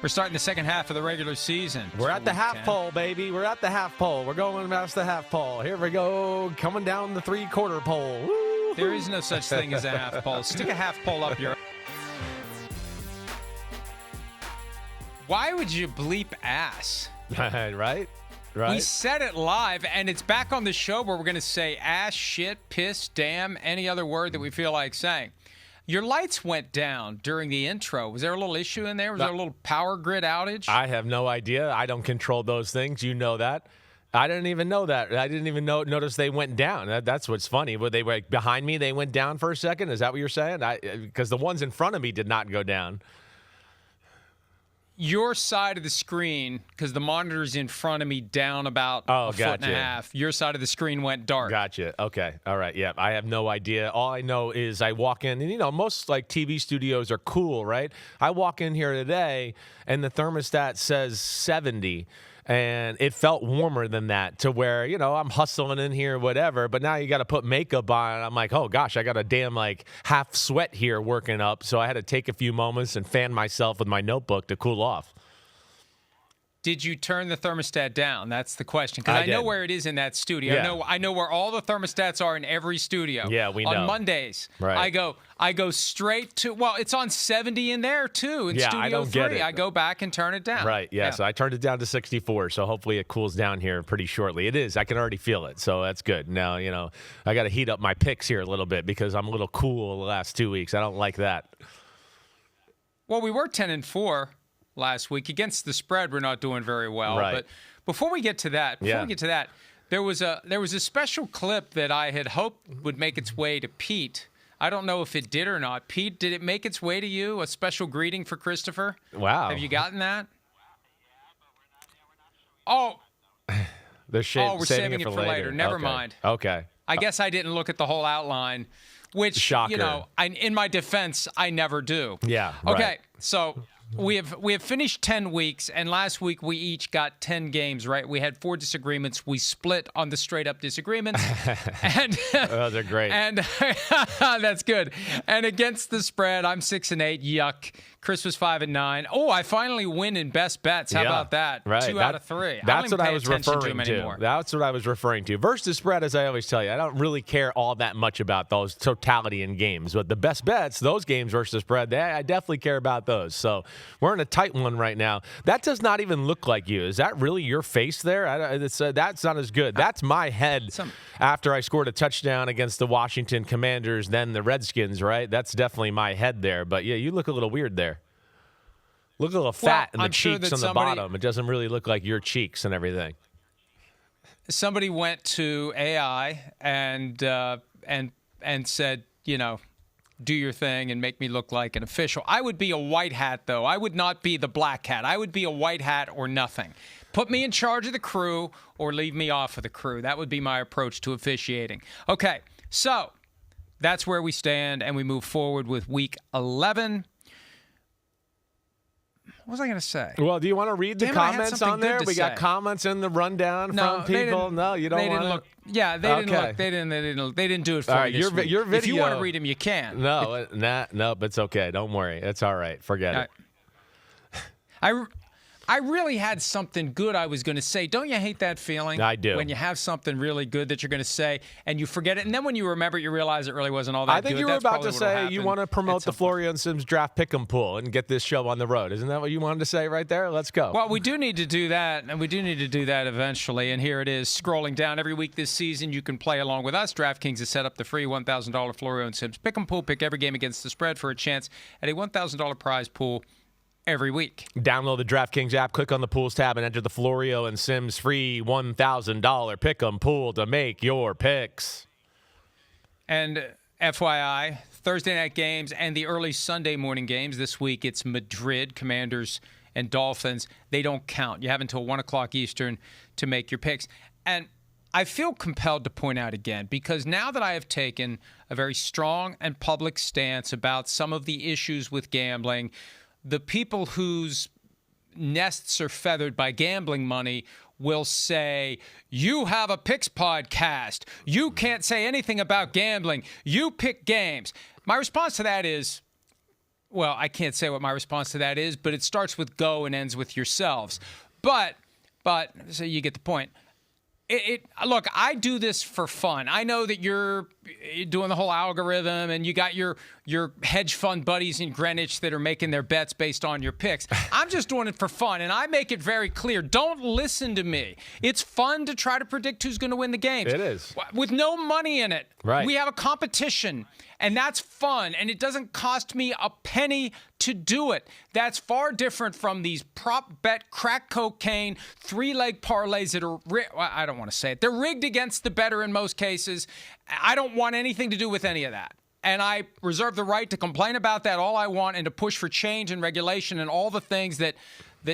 We're starting the second half of the regular season. We're at the half pole, baby. We're at the half pole. We're going past the half pole. Here we go, coming down the three-quarter pole. Woo-hoo. There is no such thing as a half pole. Stick a half pole up your... Why would you bleep ass? Right? We said it live, and it's back on the show where we're going to say ass, shit, piss, damn, any other word that we feel like saying. Your lights went down during the intro. Was there a little issue in there? Was there a little power grid outage? I have no idea. I don't control those things. You know that. I didn't even know that. I didn't even notice they went down. That's what's funny. Were they behind me? They went down for a second? Is that what you're saying? Because the ones in front of me did not go down. Your side of the screen, because the monitor's in front of me down about a foot and a half, your side of the screen went dark. Gotcha. Okay. All right. Yeah. I have no idea. All I know is I walk in, and, most, TV studios are cool, right? I walk in here today, and the thermostat says 70. And it felt warmer than that to where, I'm hustling in here, whatever. But now you got to put makeup on. And I'm like, oh, gosh, I got a damn, half sweat here working up. So I had to take a few moments and fan myself with my notebook to cool off. Did you turn the thermostat down? That's the question. Because I know where it is in that studio. Yeah. I know where all the thermostats are in every studio. Yeah, we know. On Mondays, right. I go straight to, it's on 70 in there, too, in Studio I don't 3. get it. I go back and turn it down. Right, yeah. So I turned it down to 64, so hopefully it cools down here pretty shortly. It is. I can already feel it, so that's good. Now, I got to heat up my picks here a little bit because I'm a little cool the last 2 weeks. I don't like that. Well, we were 10-4. Last week against the spread, we're not doing very well. Right. But before we get to that, there was a special clip that I had hoped would make its way to Pete. I don't know if it did or not. Pete, did it make its way to you? A special greeting for Christopher? Wow. Have you gotten that? Oh. We're saving it for later. Never mind. Okay. I guess I didn't look at the whole outline, which, shocker. In my defense, I never do. Yeah. Okay. Right. So we have finished 10 weeks, and last week we each got 10 games, right? We had 4 disagreements. We split on the straight-up disagreements. And those are great. And that's good. And against the spread, I'm 6-8. Yuck. Chris was 5-9. Oh, I finally win in best bets. How about that? Right. 2 out of 3. That's what I was referring to. Anymore. That's what I was referring to. Versus spread, as I always tell you, I don't really care all that much about those totality in games. But the best bets, those games versus spread, I definitely care about those. So we're in a tight one right now. That does not even look like you. Is that really your face there? That's not as good. That's my head after I scored a touchdown against the Washington Commanders, then the Redskins, right? That's definitely my head there. But, yeah, you look a little weird there. Look a little fat in the cheeks on the bottom. It doesn't really look like your cheeks and everything. Somebody went to AI and said, do your thing and make me look like an official. I would be a white hat, though. I would not be the black hat. I would be a white hat or nothing. Put me in charge of the crew or leave me off of the crew. That would be my approach to officiating. Okay, so that's where we stand, and we move forward with Week 11. What was I going to say? Well, do you want to read the comments on there? We got comments in the rundown from people. No, you don't want to look. Yeah, they didn't look. They didn't do it for me. All right, your video. If you want to read them, you can. No, no, it's okay. Don't worry. It's all right. Forget it. I really had something good I was going to say. Don't you hate that feeling? I do. When you have something really good that you're going to say and you forget it, and then when you remember it, you realize it really wasn't all that good. I think you were about to say you want to promote the Florio and Simms draft pick'em pool and get this show on the road. Isn't that what you wanted to say right there? Let's go. Well, we do need to do that, and we do need to do that eventually. And here it is, scrolling down every week this season. You can play along with us. DraftKings has set up the free $1,000 Florio and Simms pick'em pool. Pick every game against the spread for a chance at a $1,000 prize pool every week. Download the DraftKings app, click on the Pools tab, and enter the Florio and Simms free $1,000 pick'em pool to make your picks. And FYI, Thursday night games and the early Sunday morning games this week, it's MADRID, Commanders, and Dolphins. They don't count. You have until 1 o'clock Eastern to make your picks. And I feel compelled to point out again, because now that I have taken a very strong and public stance about some of the issues with gambling, the people whose nests are feathered by gambling money will say, you have a picks podcast. You can't say anything about gambling. You pick games. My response to that is, well, I can't say what my response to that is, but it starts with go and ends with yourselves. But so you get the point. Look, I do this for fun. I know that you're doing the whole algorithm and you got your hedge fund buddies in Greenwich that are making their bets based on your picks. I'm just doing it for fun, and I make it very clear. Don't listen to me. It's fun to try to predict who's going to win the games. It is. With no money in it. Right. We have a competition, and that's fun, and it doesn't cost me a penny to do it. That's far different from these prop bet, crack cocaine, three-leg parlays that are, I don't want to say it. They're rigged against the better in most cases. I don't want anything to do with any of that. And I reserve the right to complain about that all I want and to push for change and regulation and all the things that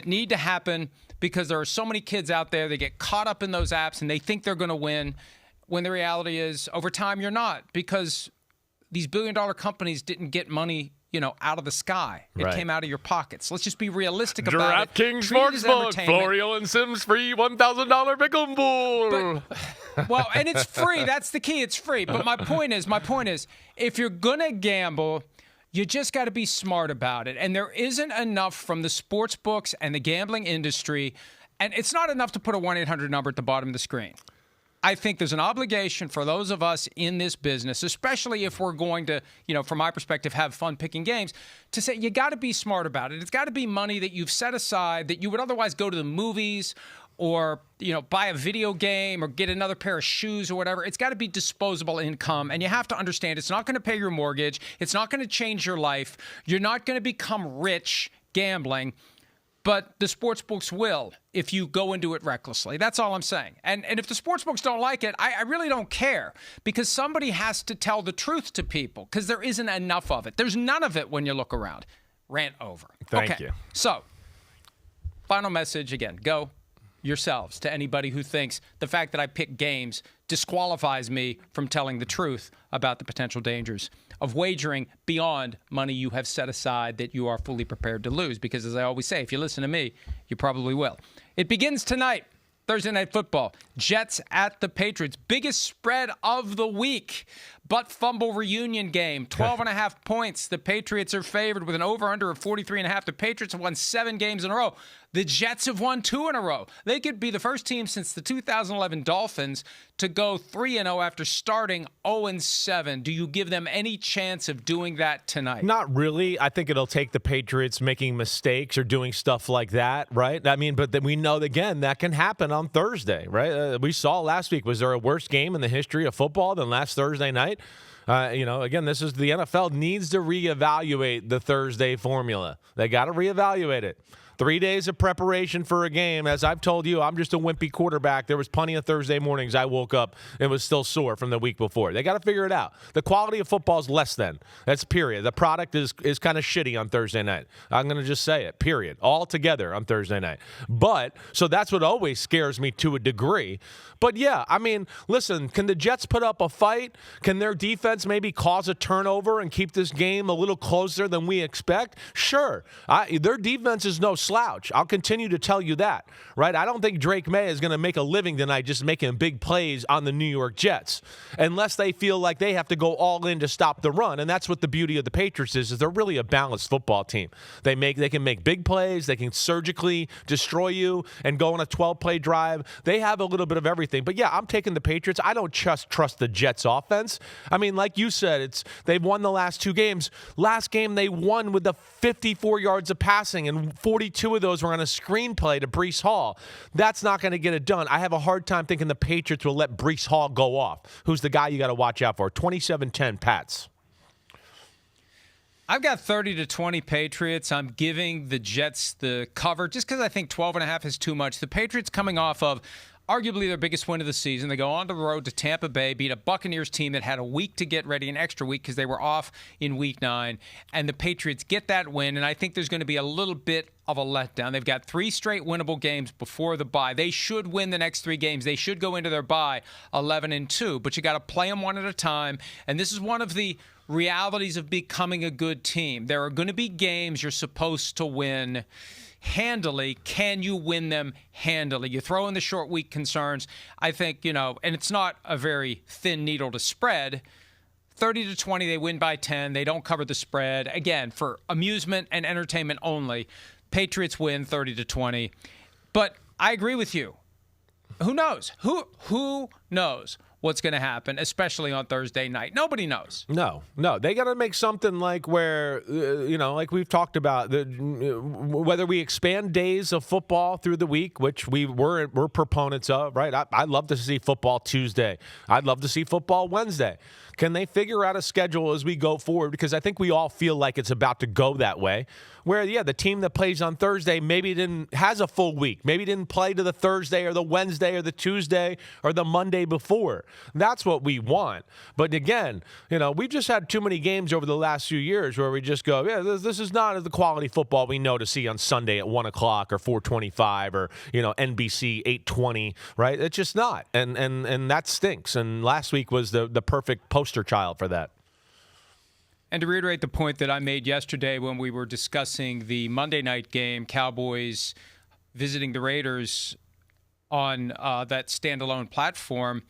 need to happen, because there are so many kids out there that get caught up in those apps and they think they're going to win when the reality is over time you're not, because these billion-dollar companies didn't get money, out of the sky. It came out of your pockets. Let's just be realistic about it. DraftKings Sportsbook, Florio and Simms free $1,000 pick'em pool. Well, and it's free. That's the key. It's free. But my point is, if you're going to gamble, you just got to be smart about it. And there isn't enough from the sports books and the gambling industry. And it's not enough to put a 1-800 number at the bottom of the screen. I think there's an obligation for those of us in this business, especially if we're going to, from my perspective, have fun picking games, to say you got to be smart about it. It's got to be money that you've set aside that you would otherwise go to the movies or, buy a video game or get another pair of shoes or whatever. It's got to be disposable income. And you have to understand it's not going to pay your mortgage. It's not going to change your life. You're not going to become rich gambling. But the sports books will if you go into it recklessly. That's all I'm saying. And if the sports books don't like it, I really don't care, because somebody has to tell the truth to people, because there isn't enough of it. There's none of it when you look around. Rant over. Thank you. So, final message again. Go yourselves to anybody who thinks the fact that I pick games disqualifies me from telling the truth about the potential dangers of wagering beyond money you have set aside that you are fully prepared to lose. Because as I always say, if you listen to me, you probably will. It begins tonight, Thursday Night Football. Jets at the Patriots. Biggest spread of the week. Butt fumble reunion game. 12.5 points. The Patriots are favored with an over-under of 43.5. The Patriots have won 7 games in a row. The Jets have won 2 in a row. They could be the first team since the 2011 Dolphins to go 3-0 after starting 0-7. Do you give them any chance of doing that tonight? Not really. I think it'll take the Patriots making mistakes or doing stuff like that, right? I mean, but then we know, again, that can happen on Thursday, right? We saw last week, was there a worse game in the history of football than last Thursday night? Again, this is the NFL needs to reevaluate the Thursday formula. They got to reevaluate it. 3 days of preparation for a game. As I've told you, I'm just a wimpy quarterback. There was plenty of Thursday mornings I woke up and was still sore from the week before. They got to figure it out. The quality of football is less than. That's period. The product is kind of shitty on Thursday night. I'm going to just say it, period. All together on Thursday night. But, so that's what always scares me to a degree. But, yeah, I mean, listen, can the Jets put up a fight? Can their defense maybe cause a turnover and keep this game a little closer than we expect? Sure. Their defense is no slouch. I'll continue to tell you that, right? I don't think Drake May is going to make a living tonight just making big plays on the New York Jets, unless they feel like they have to go all in to stop the run. And that's what the beauty of the Patriots is they're really a balanced football team. They can make big plays. They can surgically destroy you and go on a 12-play drive. They have a little bit of everything. But, yeah, I'm taking the Patriots. I don't just trust the Jets offense. I mean, like you said, they've won the last 2 games. Last game they won with the 54 yards of passing, and 42 of those were on a screenplay to Breece Hall. That's not going to get it done. I have a hard time thinking the Patriots will let Breece Hall go off, who's the guy you got to watch out for. 27-10 Pats. I've got 30-20 Patriots. I'm giving the Jets the cover just because I think 12.5 is too much. The Patriots coming off of arguably their biggest win of the season. They go on the road to Tampa Bay, beat a Buccaneers team that had a week to get ready, an extra week because they were off in Week 9. And the Patriots get that win, and I think there's going to be a little bit of a letdown. They've got 3 straight winnable games before the bye. They should win the next 3 games. They should go into their bye 11-2, but you got to play them one at a time. And this is one of the realities of becoming a good team. There are going to be games you're supposed to win handily. Can you win them handily? You throw in the short week concerns. I think, and it's not a very thin needle to spread. 30-20, they win by 10. They don't cover the spread. Again, for amusement and entertainment only, Patriots win 30-20. But I agree with you. Who knows? Who knows what's going to happen, especially on Thursday night? Nobody knows. No. They got to make something like where, like we've talked about, whether we expand days of football through the week, which we're proponents of, right? I'd love to see football Tuesday. I'd love to see football Wednesday. Can they figure out a schedule as we go forward? Because I think we all feel like it's about to go that way. Where, the team that plays on Thursday maybe has a full week. Maybe didn't play to the Thursday or the Wednesday or the Tuesday or the Monday before. That's what we want. But again, we've just had too many games over the last few years where we just go, this is not the quality football we know to see on Sunday at 1 o'clock or 4:25 or, NBC 8:20, right? It's just not. And that stinks. And last week was the perfect poster child for that. And to reiterate the point that I made yesterday when we were discussing the Monday night game, Cowboys visiting the Raiders on that standalone platform,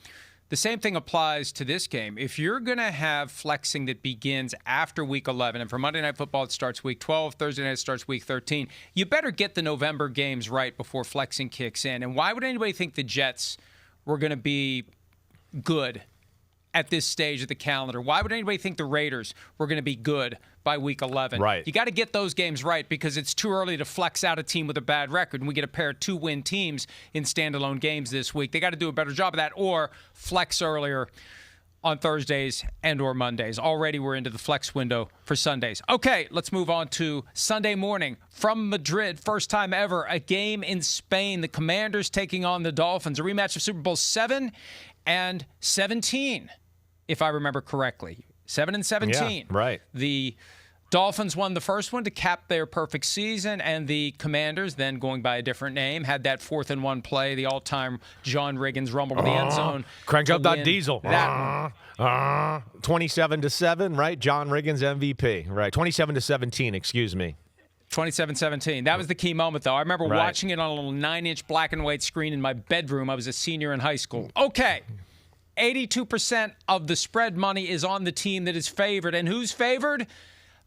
the same thing applies to this game. If you're going to have flexing that begins after Week 11, and for Monday Night Football it starts Week 12, Thursday night it starts Week 13, you better get the November games right before flexing kicks in. And why would anybody think the Jets were going to be good at this stage of the calendar? Why would anybody think the Raiders were going to be good by Week 11? Right. You got to get those games right because it's too early to flex out a team with a bad record. And we get a pair of 2-win teams in standalone games this week. They got to do a better job of that or flex earlier on Thursdays and or Mondays. Already we're into the flex window for Sundays. Okay, let's move on to Sunday morning from Madrid. First time ever, a game in Spain. The Commanders taking on the Dolphins. A rematch of Super Bowl 7 and 17, if I remember correctly. 7 and 17. Yeah, right. The Dolphins won the first one to cap their perfect season, and the Commanders, then going by a different name, had that 4th and 1 play, the all-time John Riggins rumble to the end zone. Crank up that diesel. That 27-7, right? John Riggins MVP, right? 27-17, excuse me. 27-17. That was the key moment, though. I remember watching it on a little 9-inch black and white screen in my bedroom. I was a senior in high school. Okay. 82% of the spread money is on the team that is favored. And who's favored?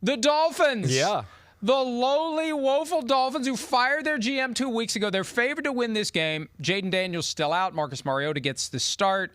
The Dolphins. Yeah. The lowly, woeful Dolphins who fired their GM 2 weeks ago. They're favored to win this game. Jaden Daniels still out. Marcus Mariota gets the start.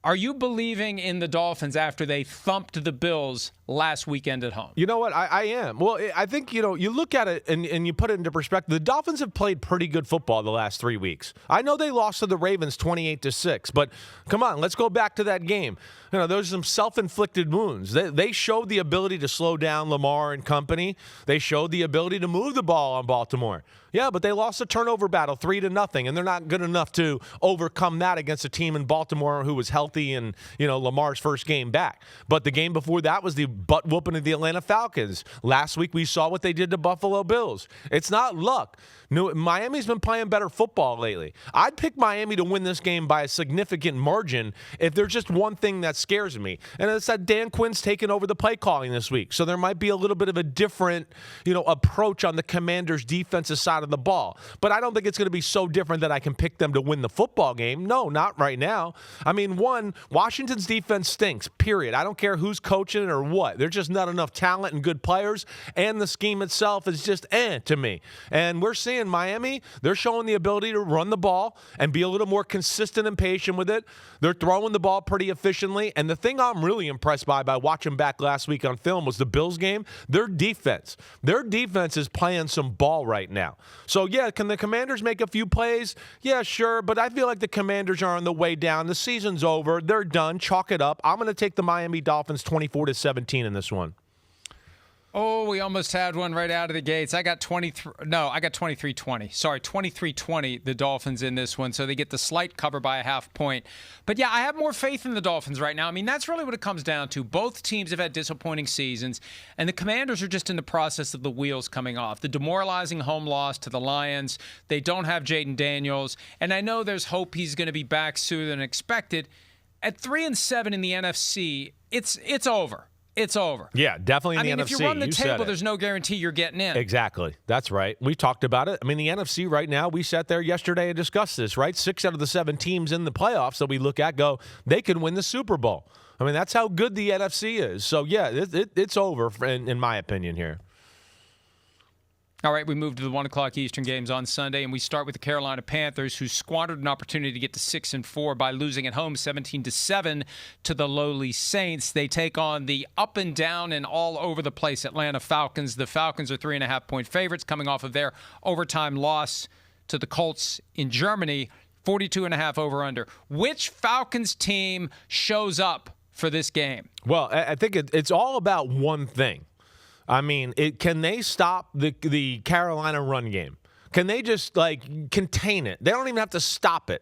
Are you believing in the Dolphins after they thumped the Bills last weekend at home? You know what? I am. Well, I think, you look at it and you put it into perspective. The Dolphins have played pretty good football the last 3 weeks. I know they lost to the Ravens 28-6, but come on, let's go back to that game. Those are some self-inflicted wounds. They showed the ability to slow down Lamar and company. They showed the ability to move the ball on Baltimore. Yeah, but they lost a turnover battle 3-0, and they're not good enough to overcome that against a team in Baltimore who was healthy and, Lamar's first game back. But the game before that was the butt whooping of the Atlanta Falcons. Last week we saw what they did to Buffalo Bills. It's not luck. Miami's been playing better football lately. I'd pick Miami to win this game by a significant margin if there's just one thing that scares me, and it's that Dan Quinn's taken over the play calling this week. So there might be a little bit of a different, approach on the Commanders' defensive side of the ball. But I don't think it's going to be so different that I can pick them to win the football game. No, not right now. I mean, Washington's defense stinks, period. I don't care who's coaching it or what. There's just not enough talent and good players, and the scheme itself is just to me. And we're seeing Miami, they're showing the ability to run the ball and be a little more consistent and patient with it. They're throwing the ball pretty efficiently. And the thing I'm really impressed by watching back last week on film was the Bills game. Their defense. Their defense is playing some ball right now. So, yeah, can the Commanders make a few plays? Yeah, sure. But I feel like the Commanders are on the way down. The season's over. They're done. Chalk it up. I'm going to take the Miami Dolphins 24-17 in this one. Oh, we almost had one right out of the gates. I got 23-20. Sorry, 23-20, the Dolphins in this one. So they get the slight cover by a half point. But, yeah, I have more faith in the Dolphins right now. I mean, that's really what it comes down to. Both teams have had disappointing seasons, and the Commanders are just in the process of the wheels coming off. The demoralizing home loss to the Lions. They don't have Jaden Daniels, and I know there's hope he's going to be back sooner than expected. At 3-7 in the NFC, it's over. It's over. Yeah, definitely in the NFC. If you run the table, there's no guarantee you're getting in. Exactly. That's right. We talked about it. I mean, the NFC right now, we sat there yesterday and discussed this, right? 6 out of the 7 teams in the playoffs that we look at they can win the Super Bowl. I mean, that's how good the NFC is. So, yeah, it's over, in my opinion here. All right, we move to the 1 o'clock Eastern games on Sunday, and we start with the Carolina Panthers, who squandered an opportunity to get to 6-4 by losing at home 17-7 to the lowly Saints. They take on the up and down and all over the place Atlanta Falcons. The Falcons are 3.5-point favorites coming off of their overtime loss to the Colts in Germany, 42.5 over-under. Which Falcons team shows up for this game? Well, I think it's all about one thing. I mean, can they stop the Carolina run game? Can they just, contain it? They don't even have to stop it.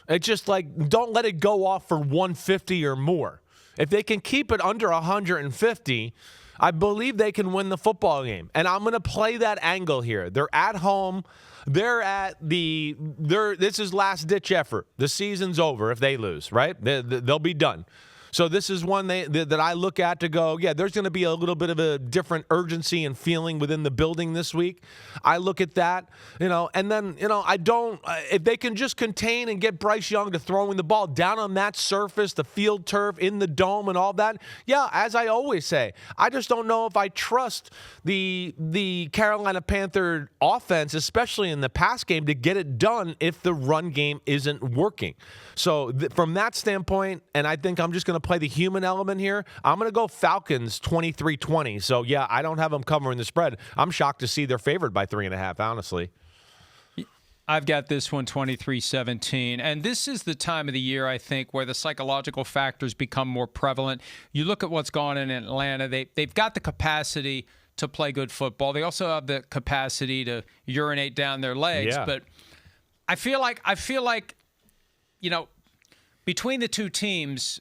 It's just, don't let it go off for 150 or more. If they can keep it under 150, I believe they can win the football game. And I'm going to play that angle here. They're at home. This is last-ditch effort. The season's over if they lose, right? They'll be done. So this is one that I look at to go, yeah, there's going to be a little bit of a different urgency and feeling within the building this week. I look at that, and then, if they can just contain and get Bryce Young to throwing the ball down on that surface, the field turf, in the dome and all that, yeah, as I always say, I just don't know if I trust the Carolina Panther offense, especially in the pass game, to get it done if the run game isn't working. So from that standpoint, and I think I'm just going to play the human element here, I'm going to go Falcons 23-20. So, yeah, I don't have them covering the spread. I'm shocked to see they're favored by 3.5, honestly. I've got this one 23-17. And this is the time of the year, I think, where the psychological factors become more prevalent. You look at what's going on in Atlanta. They've got the capacity to play good football. They also have the capacity to urinate down their legs. Yeah. But I feel like between the two teams,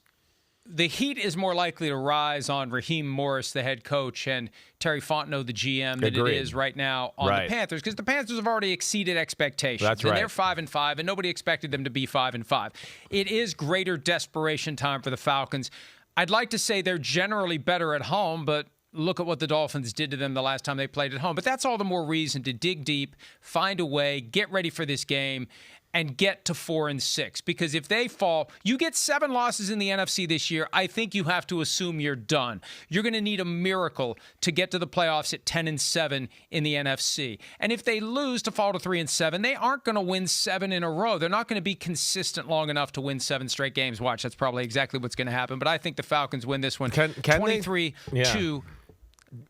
the heat is more likely to rise on Raheem Morris, the head coach, and Terry Fontenot, the GM, than it is right now on the Panthers, because the Panthers have already exceeded expectations. That's right. And they're 5-5, and nobody expected them to be 5-5. It is greater desperation time for the Falcons. I'd like to say they're generally better at home, but look at what the Dolphins did to them the last time they played at home. But that's all the more reason to dig deep, find a way, get ready for this game, and get to 4-6. Because if they fall, you get 7 losses in the NFC this year, I think you have to assume you're done. You're going to need a miracle to get to the playoffs at 10-7 in the NFC. And if they lose to fall to 3-7, they aren't going to win 7 in a row. They're not going to be consistent long enough to win 7 straight games. Watch, that's probably exactly what's going to happen. But I think the Falcons win this one 23-2.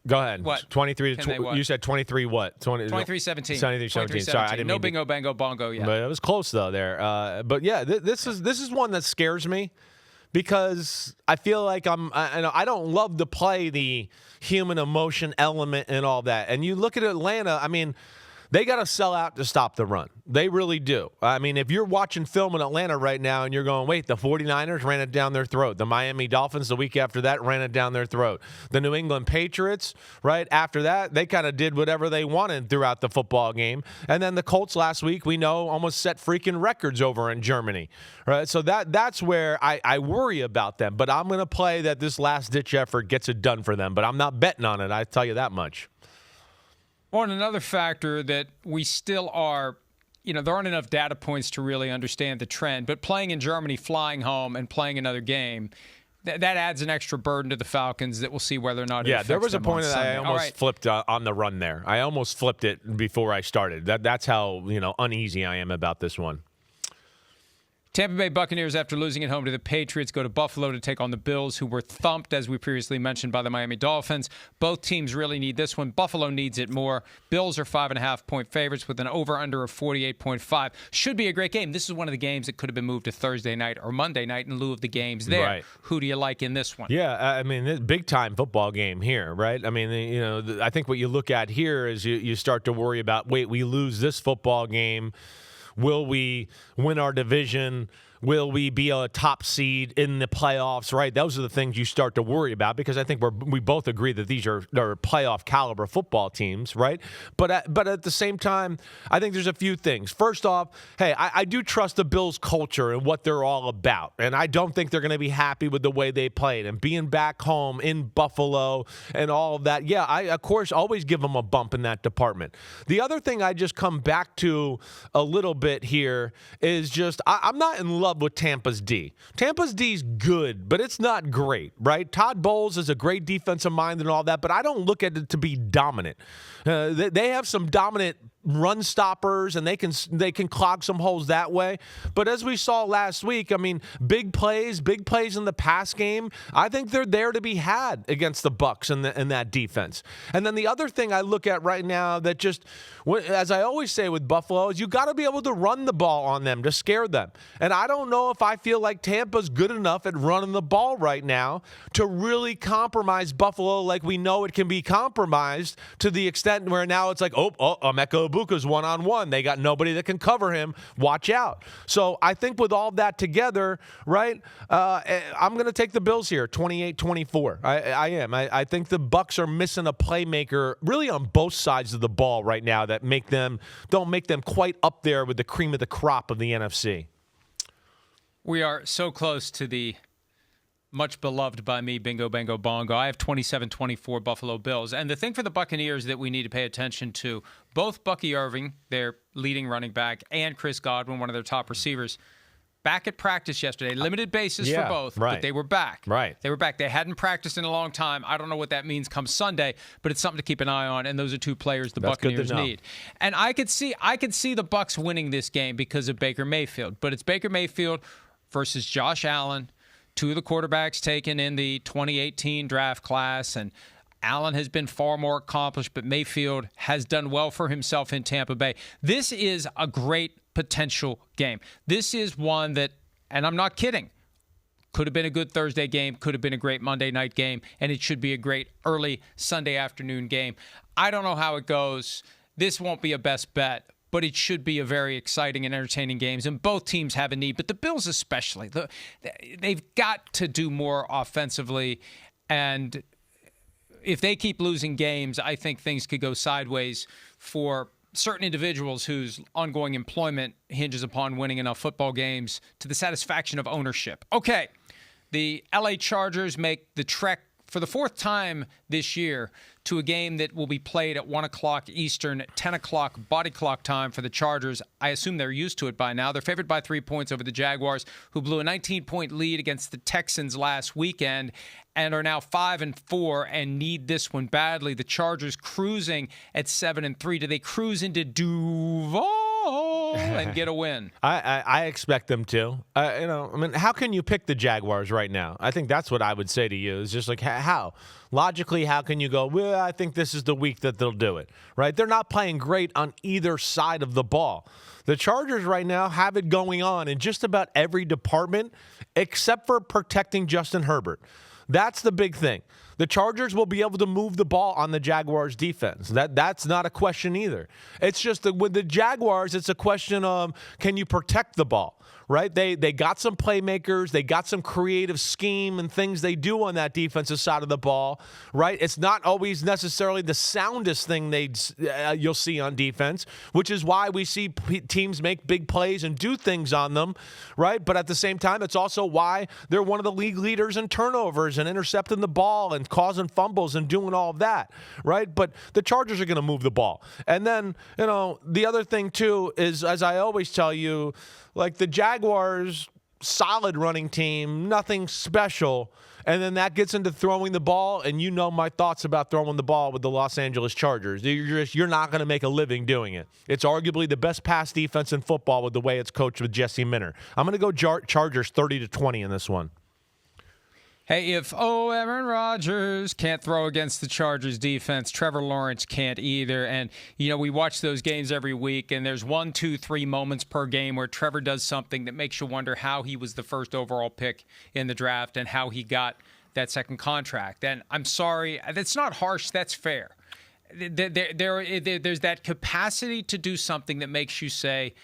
Go ahead. What? 23 you said 23 what? 23-17. 23-17. Sorry, I didn't No mean bingo, bango, bongo yet. But it was close, though, there. But, yeah, this is one that scares me because I feel like I don't love to play the human emotion element and all that. And you look at Atlanta, I mean, they got to sell out to stop the run. They really do. I mean, if you're watching film in Atlanta right now and you're going, wait, the 49ers ran it down their throat. The Miami Dolphins the week after that ran it down their throat. The New England Patriots, right after that, they kind of did whatever they wanted throughout the football game. And then the Colts last week, we know, almost set freaking records over in Germany. Right? So that's where I worry about them. But I'm going to play that this last-ditch effort gets it done for them. But I'm not betting on it, I tell you that much. Well, and another factor that we still are, there aren't enough data points to really understand the trend, but playing in Germany, flying home, and playing another game, that adds an extra burden to the Falcons that we'll see whether or not it affects there was a them point on that I Sunday. almost flipped on the run there. I almost flipped it before I started. That's how, uneasy I am about this one. Tampa Bay Buccaneers, after losing at home to the Patriots, go to Buffalo to take on the Bills, who were thumped, as we previously mentioned, by the Miami Dolphins. Both teams really need this one. Buffalo needs it more. Bills are 5.5-point favorites with an over-under of 48.5. Should be a great game. This is one of the games that could have been moved to Thursday night or Monday night in lieu of the games there. Right. Who do you like in this one? Yeah, I mean, big-time football game here, right? I mean, I think what you look at here is you start to worry about, wait, we lose this football game. Will we win our division? Will we be a top seed in the playoffs, right? Those are the things you start to worry about because I think we both agree that these are playoff caliber football teams, right? But at the same time, I think there's a few things. First off, hey, I do trust the Bills' culture and what they're all about, and I don't think they're going to be happy with the way they played and being back home in Buffalo and all of that. Yeah, I, of course, always give them a bump in that department. The other thing I just come back to a little bit here is just I'm not in love love with Tampa's D. Tampa's D's good, but it's not great, right? Todd Bowles is a great defensive mind and all that, but I don't look at it to be dominant. They have some dominant run stoppers, and they can clog some holes that way. But as we saw last week, I mean, big plays in the pass game, I think they're there to be had against the Bucs in that defense. And then the other thing I look at right now that just, as I always say with Buffalo, is you got to be able to run the ball on them to scare them. And I don't know if I feel like Tampa's good enough at running the ball right now to really compromise Buffalo like we know it can be compromised, to the extent where now it's like, Emeka Buka's one-on-one. They got nobody that can cover him. Watch out. So I think with all that together, right, I'm going to take the Bills here, 28-24. I am. I think the Bucs are missing a playmaker really on both sides of the ball right now that don't make them quite up there with the cream of the crop of the NFC. We are so close to the much beloved by me, bingo, bango, bongo. I have 27-24 Buffalo Bills. And the thing for the Buccaneers that we need to pay attention to, both Bucky Irving, their leading running back, and Chris Godwin, one of their top receivers, back at practice yesterday. Limited basis for both, but they were back. Right. They were back. They hadn't practiced in a long time. I don't know what that means come Sunday, but it's something to keep an eye on, and those are two players the Buccaneers need. And I could see the Bucs winning this game because of Baker Mayfield, but it's Baker Mayfield versus Josh Allen, two of the quarterbacks taken in the 2018 draft class, and Allen has been far more accomplished, but Mayfield has done well for himself in Tampa Bay. This is a great potential game. This is one that, and I'm not kidding, could have been a good Thursday game, could have been a great Monday night game, and it should be a great early Sunday afternoon game. I don't know how it goes. This won't be a best bet, but it should be a very exciting and entertaining game. And both teams have a need, but the Bills especially. They've got to do more offensively, and if they keep losing games, I think things could go sideways for certain individuals whose ongoing employment hinges upon winning enough football games to the satisfaction of ownership. Okay, the LA Chargers make the trek for the fourth time this year to a game that will be played at 1 o'clock Eastern, 10 o'clock body clock time for the Chargers. I assume they're used to it by now. They're favored by 3 points over the Jaguars, who blew a 19-point lead against the Texans last weekend and are now 5-4 and need this one badly. The Chargers cruising at 7-3. Do they cruise into Duval and get a win? I expect them to. How can you pick the Jaguars right now? I think that's what I would say to you. It's just like, how? Logically, how can you go, well, I think this is the week that they'll do it, right? They're not playing great on either side of the ball. The Chargers right now have it going on in just about every department except for protecting Justin Herbert. That's the big thing. The Chargers will be able to move the ball on the Jaguars' defense. That's not a question either. It's just that with the Jaguars, it's a question of, can you protect the ball, right? They got some playmakers. They got some creative scheme and things they do on that defensive side of the ball, right? It's not always necessarily the soundest thing you'll see on defense, which is why we see teams make big plays and do things on them, right? But at the same time, it's also why they're one of the league leaders in turnovers and intercepting the ball and causing fumbles and doing all of that, right? But the Chargers are going to move the ball. And then, the other thing too is, as I always tell you, like the Jaguars, solid running team, nothing special. And then that gets into throwing the ball, and you know my thoughts about throwing the ball with the Los Angeles Chargers. You're not going to make a living doing it. It's arguably the best pass defense in football with the way it's coached with Jesse Minter. I'm going to go Chargers 30-20 in this one. Hey, if Aaron Rodgers can't throw against the Chargers defense, Trevor Lawrence can't either. And, we watch those games every week, and there's 1, 2, 3 moments per game where Trevor does something that makes you wonder how he was the first overall pick in the draft and how he got that second contract. And I'm sorry, that's not harsh, that's fair. There's that capacity to do something that makes you say,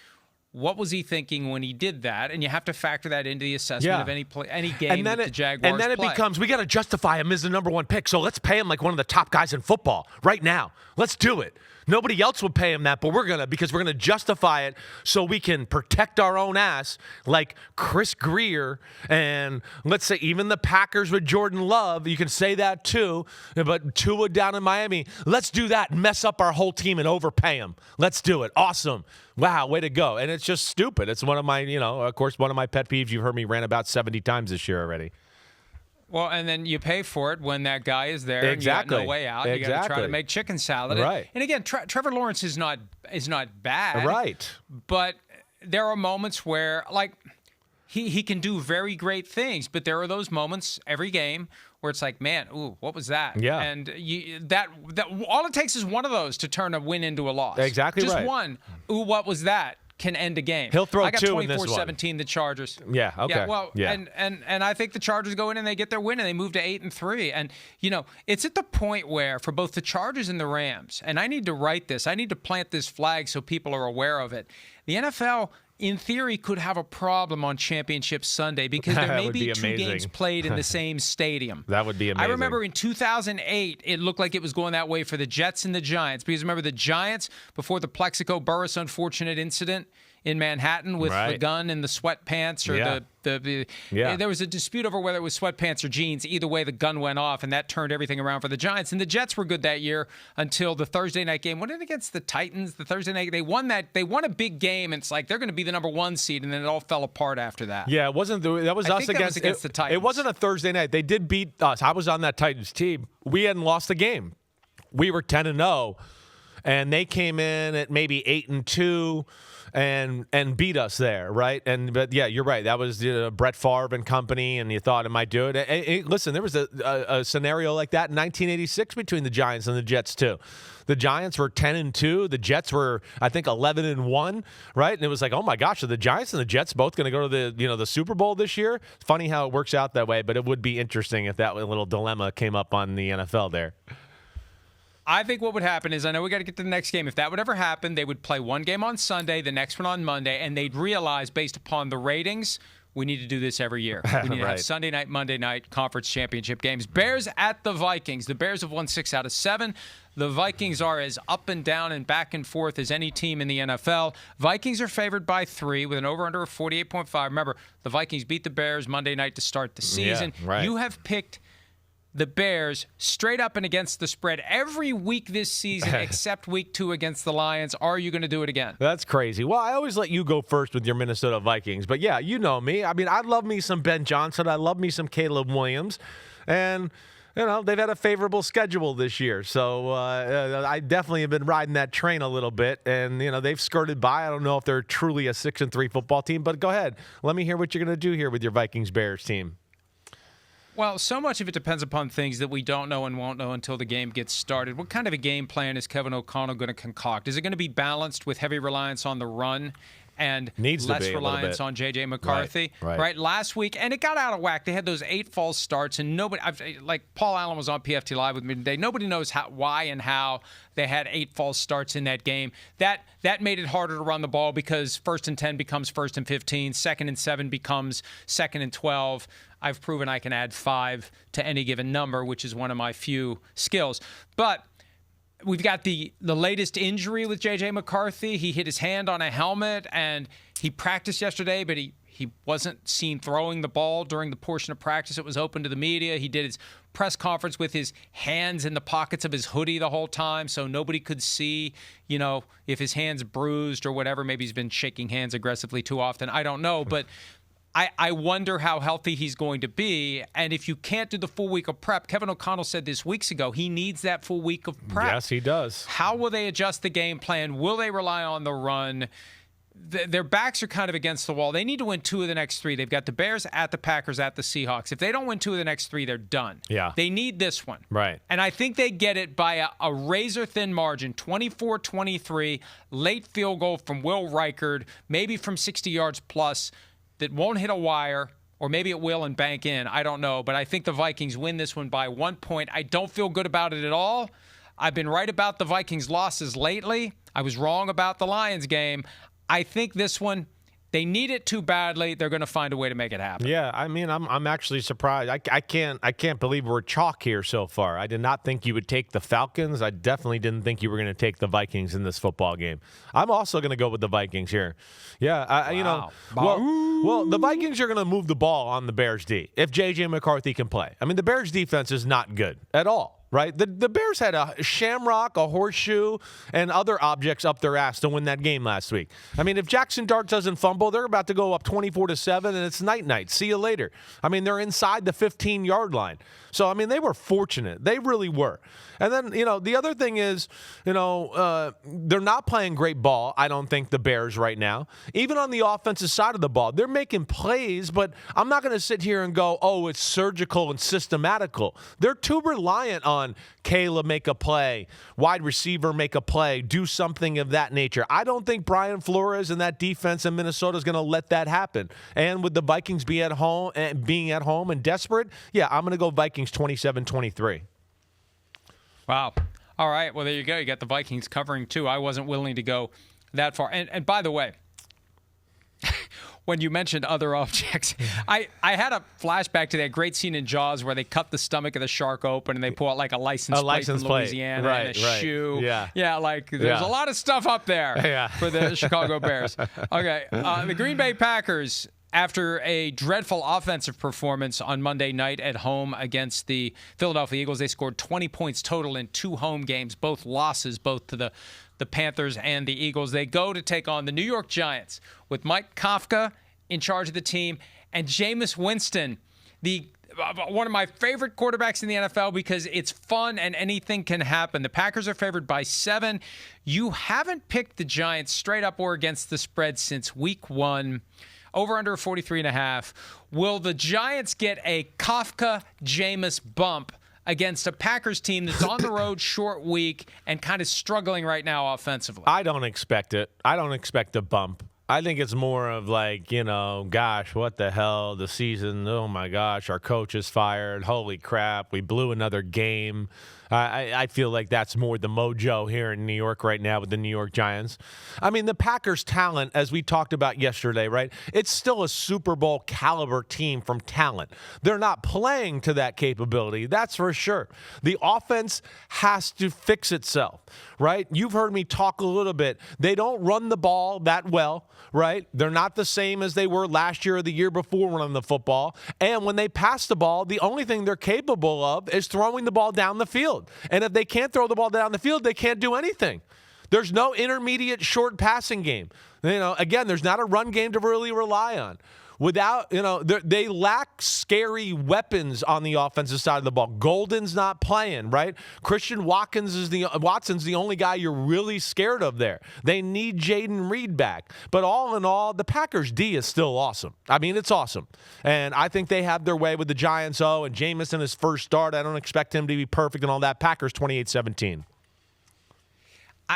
what was he thinking when he did that? And you have to factor that into the assessment of any game that the Jaguars play. And then it becomes, we got to justify him as the number one pick, so let's pay him like one of the top guys in football right now. Let's do it. Nobody else would pay him that, but because we're gonna justify it so we can protect our own ass, like Chris Greer and let's say even the Packers with Jordan Love. You can say that too, but Tua down in Miami. Let's do that and mess up our whole team and overpay him. Let's do it. Awesome. Wow, way to go. And it's just stupid. It's one of my, of course, one of my pet peeves. You've heard me rant about 70 times this year already. Well, and then you pay for it when that guy is there. Exactly. And you got no way out. Exactly. You got to try to make chicken salad. Right. And again, Trevor Lawrence is not bad. Right. But there are moments where, like, he can do very great things, but there are those moments every game where it's like, man, ooh, what was that? Yeah. And that all it takes is one of those to turn a win into a loss. Exactly Just right. one. Ooh, what was that? Can end a game. He'll throw I got two in this one. 24-17 the Chargers. Yeah, okay. Yeah, well, yeah. And I think the Chargers go in and they get their win and they move to 8-3. And it's at the point where for both the Chargers and the Rams, and I need to write this, I need to plant this flag so people are aware of it. The NFL, in theory, could have a problem on Championship Sunday because there may be two games played in the same stadium. That would be amazing. I remember in 2008, it looked like it was going that way for the Jets and the Giants because remember the Giants before the Plexico Burress unfortunate incident in Manhattan with the gun and the sweatpants or there was a dispute over whether it was sweatpants or jeans. Either way, the gun went off, and that turned everything around for the Giants. And the Jets were good that year until the Thursday night game. What did it against the Titans? The Thursday night, they won that. They won a big game, and it's like they're going to be the number 1 seed, and then it all fell apart after that. Yeah, it wasn't. That was us against the Titans. It wasn't a Thursday night. They did beat us. I was on that Titans team. We hadn't lost the game. We were 10-0, and they came in at maybe 8-2. And beat us there, right? But yeah, you're right. That was Brett Favre and company, and you thought it might do it. Listen, there was a scenario like that in 1986 between the Giants and the Jets too. The Giants were 10-2. The Jets were, I think, 11-1, right? And it was like, oh my gosh, are the Giants and the Jets both going to go to the Super Bowl this year? Funny how it works out that way, but it would be interesting if that little dilemma came up on the NFL there. I think what would happen is, I know we got to get to the next game. If that would ever happen, they would play one game on Sunday, the next one on Monday, and they'd realize based upon the ratings, we need to do this every year. We need to have Sunday night, Monday night conference championship games. Bears at the Vikings. The Bears have won 6 out of 7. The Vikings are as up and down and back and forth as any team in the NFL. Vikings are favored by 3 with an over-under of 48.5. Remember, the Vikings beat the Bears Monday night to start the season. Yeah, right. You have picked the Bears straight up and against the spread every week this season except week 2 against the Lions. Are you going to do it again? That's crazy. Well, I always let you go first with your Minnesota Vikings. But, yeah, you know me. I mean, I love me some Ben Johnson. I love me some Caleb Williams. And, they've had a favorable schedule this year. So I definitely have been riding that train a little bit. And, they've skirted by. I don't know if they're truly a 6-3 football team. But go ahead. Let me hear what you're going to do here with your Vikings-Bears team. Well, so much of it depends upon things that we don't know and won't know until the game gets started. What kind of a game plan is Kevin O'Connell going to concoct? Is it going to be balanced with heavy reliance on the run and less reliance on J.J. McCarthy? Right. Last week, and it got out of whack. They had those 8 false starts, and nobody, like Paul Allen was on PFT Live with me today. Nobody knows why and how they had 8 false starts in that game. That made it harder to run the ball because 1st and 10 becomes 1st and 15, 2nd and 7 becomes 2nd and 12. I've proven I can add 5 to any given number, which is one of my few skills. But we've got the latest injury with J.J. McCarthy. He hit his hand on a helmet, and he practiced yesterday, but he wasn't seen throwing the ball during the portion of practice that was open to the media. He did his press conference with his hands in the pockets of his hoodie the whole time, so nobody could see, if his hand's bruised or whatever. Maybe he's been shaking hands aggressively too often. I don't know, but I wonder how healthy he's going to be. And if you can't do the full week of prep, Kevin O'Connell said this weeks ago, he needs that full week of prep. Yes, he does. How will they adjust the game plan? Will they rely on the run? Their backs are kind of against the wall. They need to win 2 of the next 3. They've got the Bears at the Packers at the Seahawks. If they don't win 2 of the next 3, they're done. Yeah. They need this one. Right. And I think they get it by a razor-thin margin, 24-23, late field goal from Will Reichard, maybe from 60 yards plus, that won't hit a wire, or maybe it will and bank in. I don't know. But I think the Vikings win this one by 1 point. I don't feel good about it at all. I've been right about the Vikings' losses lately. I was wrong about the Lions game. I think this one, They need it too badly. They're going to find a way to make it happen. Yeah, I mean, I'm actually surprised. I can't believe we're chalk here so far. I did not think you would take the Falcons. I definitely didn't think you were going to take the Vikings in this football game. I'm also going to go with the Vikings here. Yeah, you know, well, the Vikings are going to move the ball on the Bears D if J.J. McCarthy can play. I mean, the Bears defense is not good at all. Right? The Bears had a shamrock, a horseshoe, and other objects up their ass to win that game last week. I mean, if Jackson Dart doesn't fumble, they're about to go up 24-7, and it's night-night. See you later. I mean, they're inside the 15-yard line. So, I mean, they were fortunate. They really were. And then, you know, the other thing is, you know, they're not playing great ball, I don't think, the Bears right now. Even on the offensive side of the ball, they're making plays, but I'm not going to sit here and go, oh, it's surgical and systematical. They're too reliant on Caleb make a play, wide receiver make a play, do something of that nature. I don't think Brian Flores and that defense in Minnesota is going to let that happen. And with the Vikings being at home and desperate, yeah, I'm going to go Vikings 27-23. Wow. All right. Well, there you go. You got the Vikings covering, too. I wasn't willing to go that far. And by the way, when you mentioned other objects, I had a flashback to that great scene in Jaws where they cut the stomach of the shark open and they pull out like a license plate from Louisiana and a shoe. Yeah, like there's a lot of stuff up there for the Chicago Bears. Okay. The Green Bay Packers, after a dreadful offensive performance on Monday night at home against the Philadelphia Eagles, they scored 20 points total in 2 home games, both losses, both to the Panthers and the Eagles. They go to take on the New York Giants with Mike Kafka in charge of the team and Jameis Winston, one of my favorite quarterbacks in the NFL because it's fun and anything can happen. The Packers are favored by 7. You haven't picked the Giants straight up or against the spread since week 1. Over under 43.5. Will the Giants get a Kafka-Jameis bump against a Packers team that's on the road, short week, and kind of struggling right now offensively? I don't expect it. I don't expect a bump. I think it's more of like, you know, gosh, what the hell, the season, oh my gosh, our coach is fired, holy crap, we blew another game. I feel like that's more the mojo here in New York right now with the New York Giants. I mean, the Packers' talent, as we talked about yesterday, right? It's still a Super Bowl caliber team from talent. They're not playing to that capability, that's for sure. The offense has to fix itself, right? You've heard me talk a little bit. They don't run the ball that well, right? They're not the same as they were last year or the year before running the football. And when they pass the ball, the only thing they're capable of is throwing the ball down the field. And if they can't throw the ball down the field, they can't do anything. There's no intermediate short passing game. You know, again, there's not a run game to really rely on. Without, you know, they lack scary weapons on the offensive side of the ball. Golden's not playing, right? Christian Watson's the only guy you're really scared of there. They need Jaden Reed back. But all in all, the Packers D is still awesome. I mean, it's awesome. And I think they have their way with the Giants, and Jameis in his first start. I don't expect him to be perfect and all that. Packers 28-17.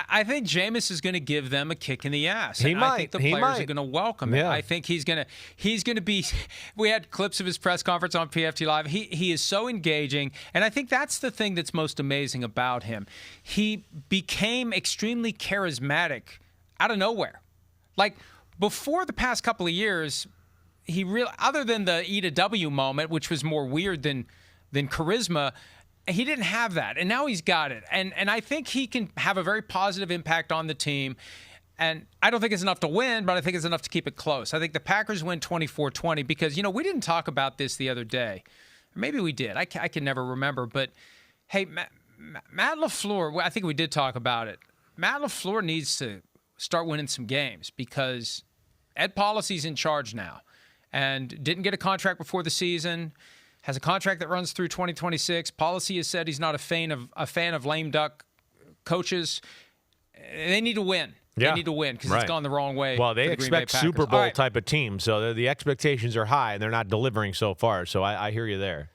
I think Jameis is going to give them a kick in the ass. He might. I think the players are going to welcome it. I think he's going to be. We had clips of his press conference on PFT Live. He is so engaging, and I think that's the thing that's most amazing about him. He became extremely charismatic out of nowhere. Like before the past couple of years, other than the E to W moment, which was more weird than charisma. He didn't have that, and now he's got it. And I think he can have a very positive impact on the team. And I don't think it's enough to win, but I think it's enough to keep it close. I think the Packers win 24-20 because, you know, we didn't talk about this the other day. Maybe we did. I can never remember. But, hey, Matt LaFleur, I think we did talk about it. Matt LaFleur needs to start winning some games because Ed Policy's in charge now and didn't get a contract before the season. Has a contract that runs through 2026. Policy has said he's not a fan of lame duck coaches. They need to win. Yeah. They need to win because it's gone the wrong way. Well, they expect Super Bowl type of team, so the expectations are high, and they're not delivering so far. So I hear you there.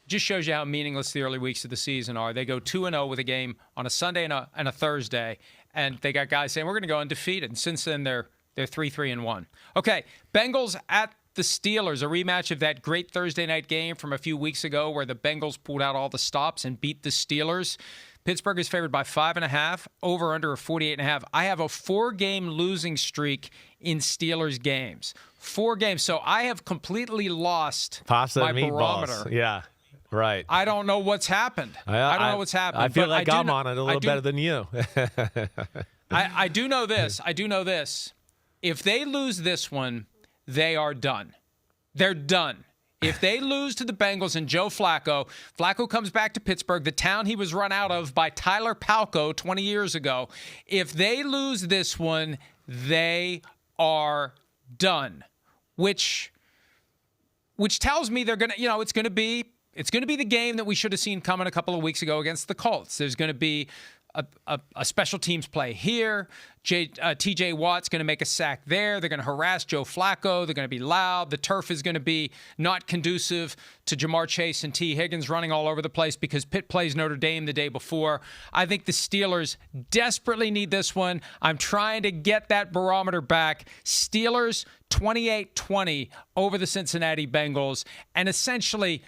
Just shows you how meaningless the early weeks of the season are. They go 2-0 with a game on a Sunday and a Thursday, and they got guys saying, we're going to go undefeated. And since then, they're 3-3-1. Okay, Bengals at the Steelers, a rematch of that great Thursday night game from a few weeks ago where the Bengals pulled out all the stops and beat the Steelers. Pittsburgh is favored by 5.5, over under a 48.5. I have a 4-game losing streak in Steelers games. 4 games. So I have completely lost Pasta my and meatballs. barometer. Yeah, right. I don't know what's happened. I don't know what's happened. I feel like I'm know, on it a little better than you. I do know this. I do know this. If they lose this one, they are done. They're done. If they lose to the Bengals and Joe Flacco comes back to Pittsburgh, the town he was run out of by Tyler Palko 20 years ago. If they lose this one, they are done. Which tells me they're gonna, it's gonna be the game that we should have seen coming a couple of weeks ago against the Colts. There's gonna be a special teams play here. TJ Watt's going to make a sack there. They're going to harass Joe Flacco. They're going to be loud. The turf is going to be not conducive to Jamar Chase and T. Higgins running all over the place because Pitt plays Notre Dame the day before. I think the Steelers desperately need this one. I'm trying to get that barometer back. Steelers 28-20 over the Cincinnati Bengals and essentially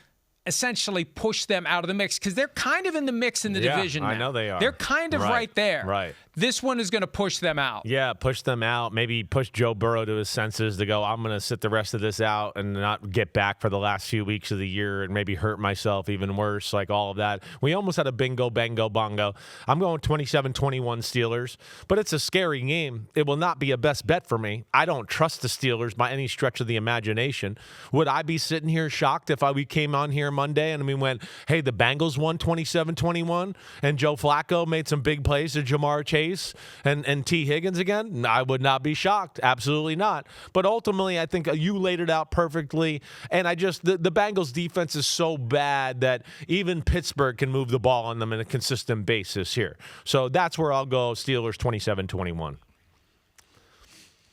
push them out of the mix because they're kind of in the mix in the division now. I know they are. They're kind of right there. Right. This one is going to push them out. Yeah, push them out. Maybe push Joe Burrow to his senses to go, I'm going to sit the rest of this out and not get back for the last few weeks of the year and maybe hurt myself even worse, like all of that. We almost had a bingo, bango, bongo. I'm going 27-21 Steelers, but it's a scary game. It will not be a best bet for me. I don't trust the Steelers by any stretch of the imagination. Would I be sitting here shocked if we came on here Monday and we went, hey, the Bengals won 27-21 and Joe Flacco made some big plays to Jamar Chase and T. Higgins again? I would not be shocked. Absolutely not. But ultimately, I think you laid it out perfectly. And the Bengals defense is so bad that even Pittsburgh can move the ball on them on a consistent basis here. So that's where I'll go Steelers 27-21.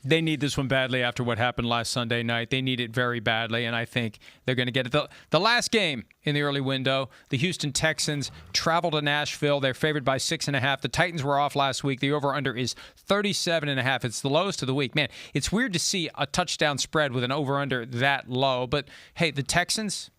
They need this one badly after what happened last Sunday night. They need it very badly, and I think they're going to get it. The last game in the early window, the Houston Texans travel to Nashville. They're favored by 6.5. The Titans were off last week. The over-under is 37.5. It's the lowest of the week. Man, it's weird to see a touchdown spread with an over-under that low. But, hey, the Texans,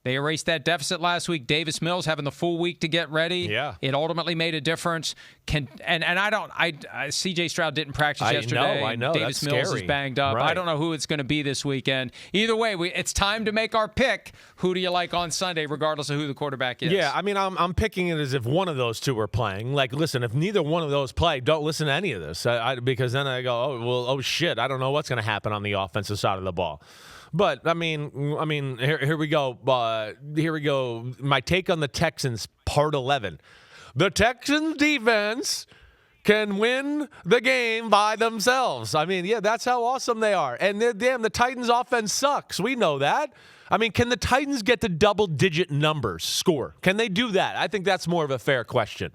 they erased that deficit last week. Davis Mills having the full week to get ready. Yeah. It ultimately made a difference. C.J. Stroud didn't practice yesterday. I know. Davis That's Mills scary. is banged up. Right. I don't know who it's going to be this weekend. Either way, it's time to make our pick. Who do you like on Sunday, regardless of who the quarterback is? Yeah, I mean, I'm picking it as if one of those two are playing. Like, listen, if neither one of those play, don't listen to any of this. Because then I go, oh shit, I don't know what's going to happen on the offensive side of the ball. But I mean, here we go. Here we go. My take on the Texans, part 11. The Texans defense can win the game by themselves. I mean, yeah, that's how awesome they are. And the Titans offense sucks. We know that. I mean, can the Titans get to double-digit numbers score? Can they do that? I think that's more of a fair question.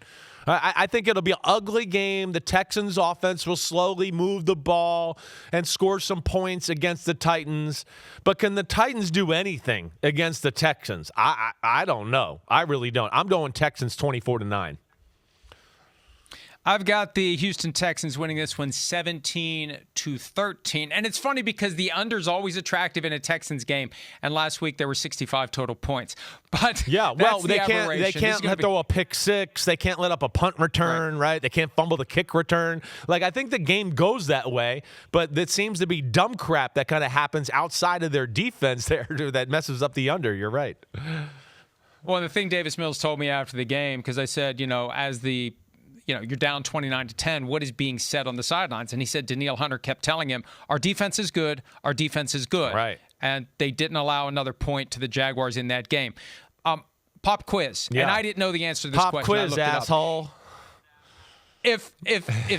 I think it'll be an ugly game. The Texans offense will slowly move the ball and score some points against the Titans. But can the Titans do anything against the Texans? I don't know. I really don't. I'm going Texans 24-9. I've got the Houston Texans winning this one 17-13. And it's funny because the under's always attractive in a Texans game. And last week there were 65 total points. But yeah, well, they can't throw a pick six. They can't let up a punt return, right? They can't fumble the kick return. Like, I think the game goes that way, but it seems to be dumb crap that kind of happens outside of their defense there that messes up the under. You're right. Well, the thing Davis Mills told me after the game, because I said, you're down 29-10. What is being said on the sidelines? And he said Danielle Hunter kept telling him, our defense is good. Our defense is good. Right. And they didn't allow another point to the Jaguars in that game. Pop quiz. Yeah. And I didn't know the answer to this question. Pop quiz, asshole. If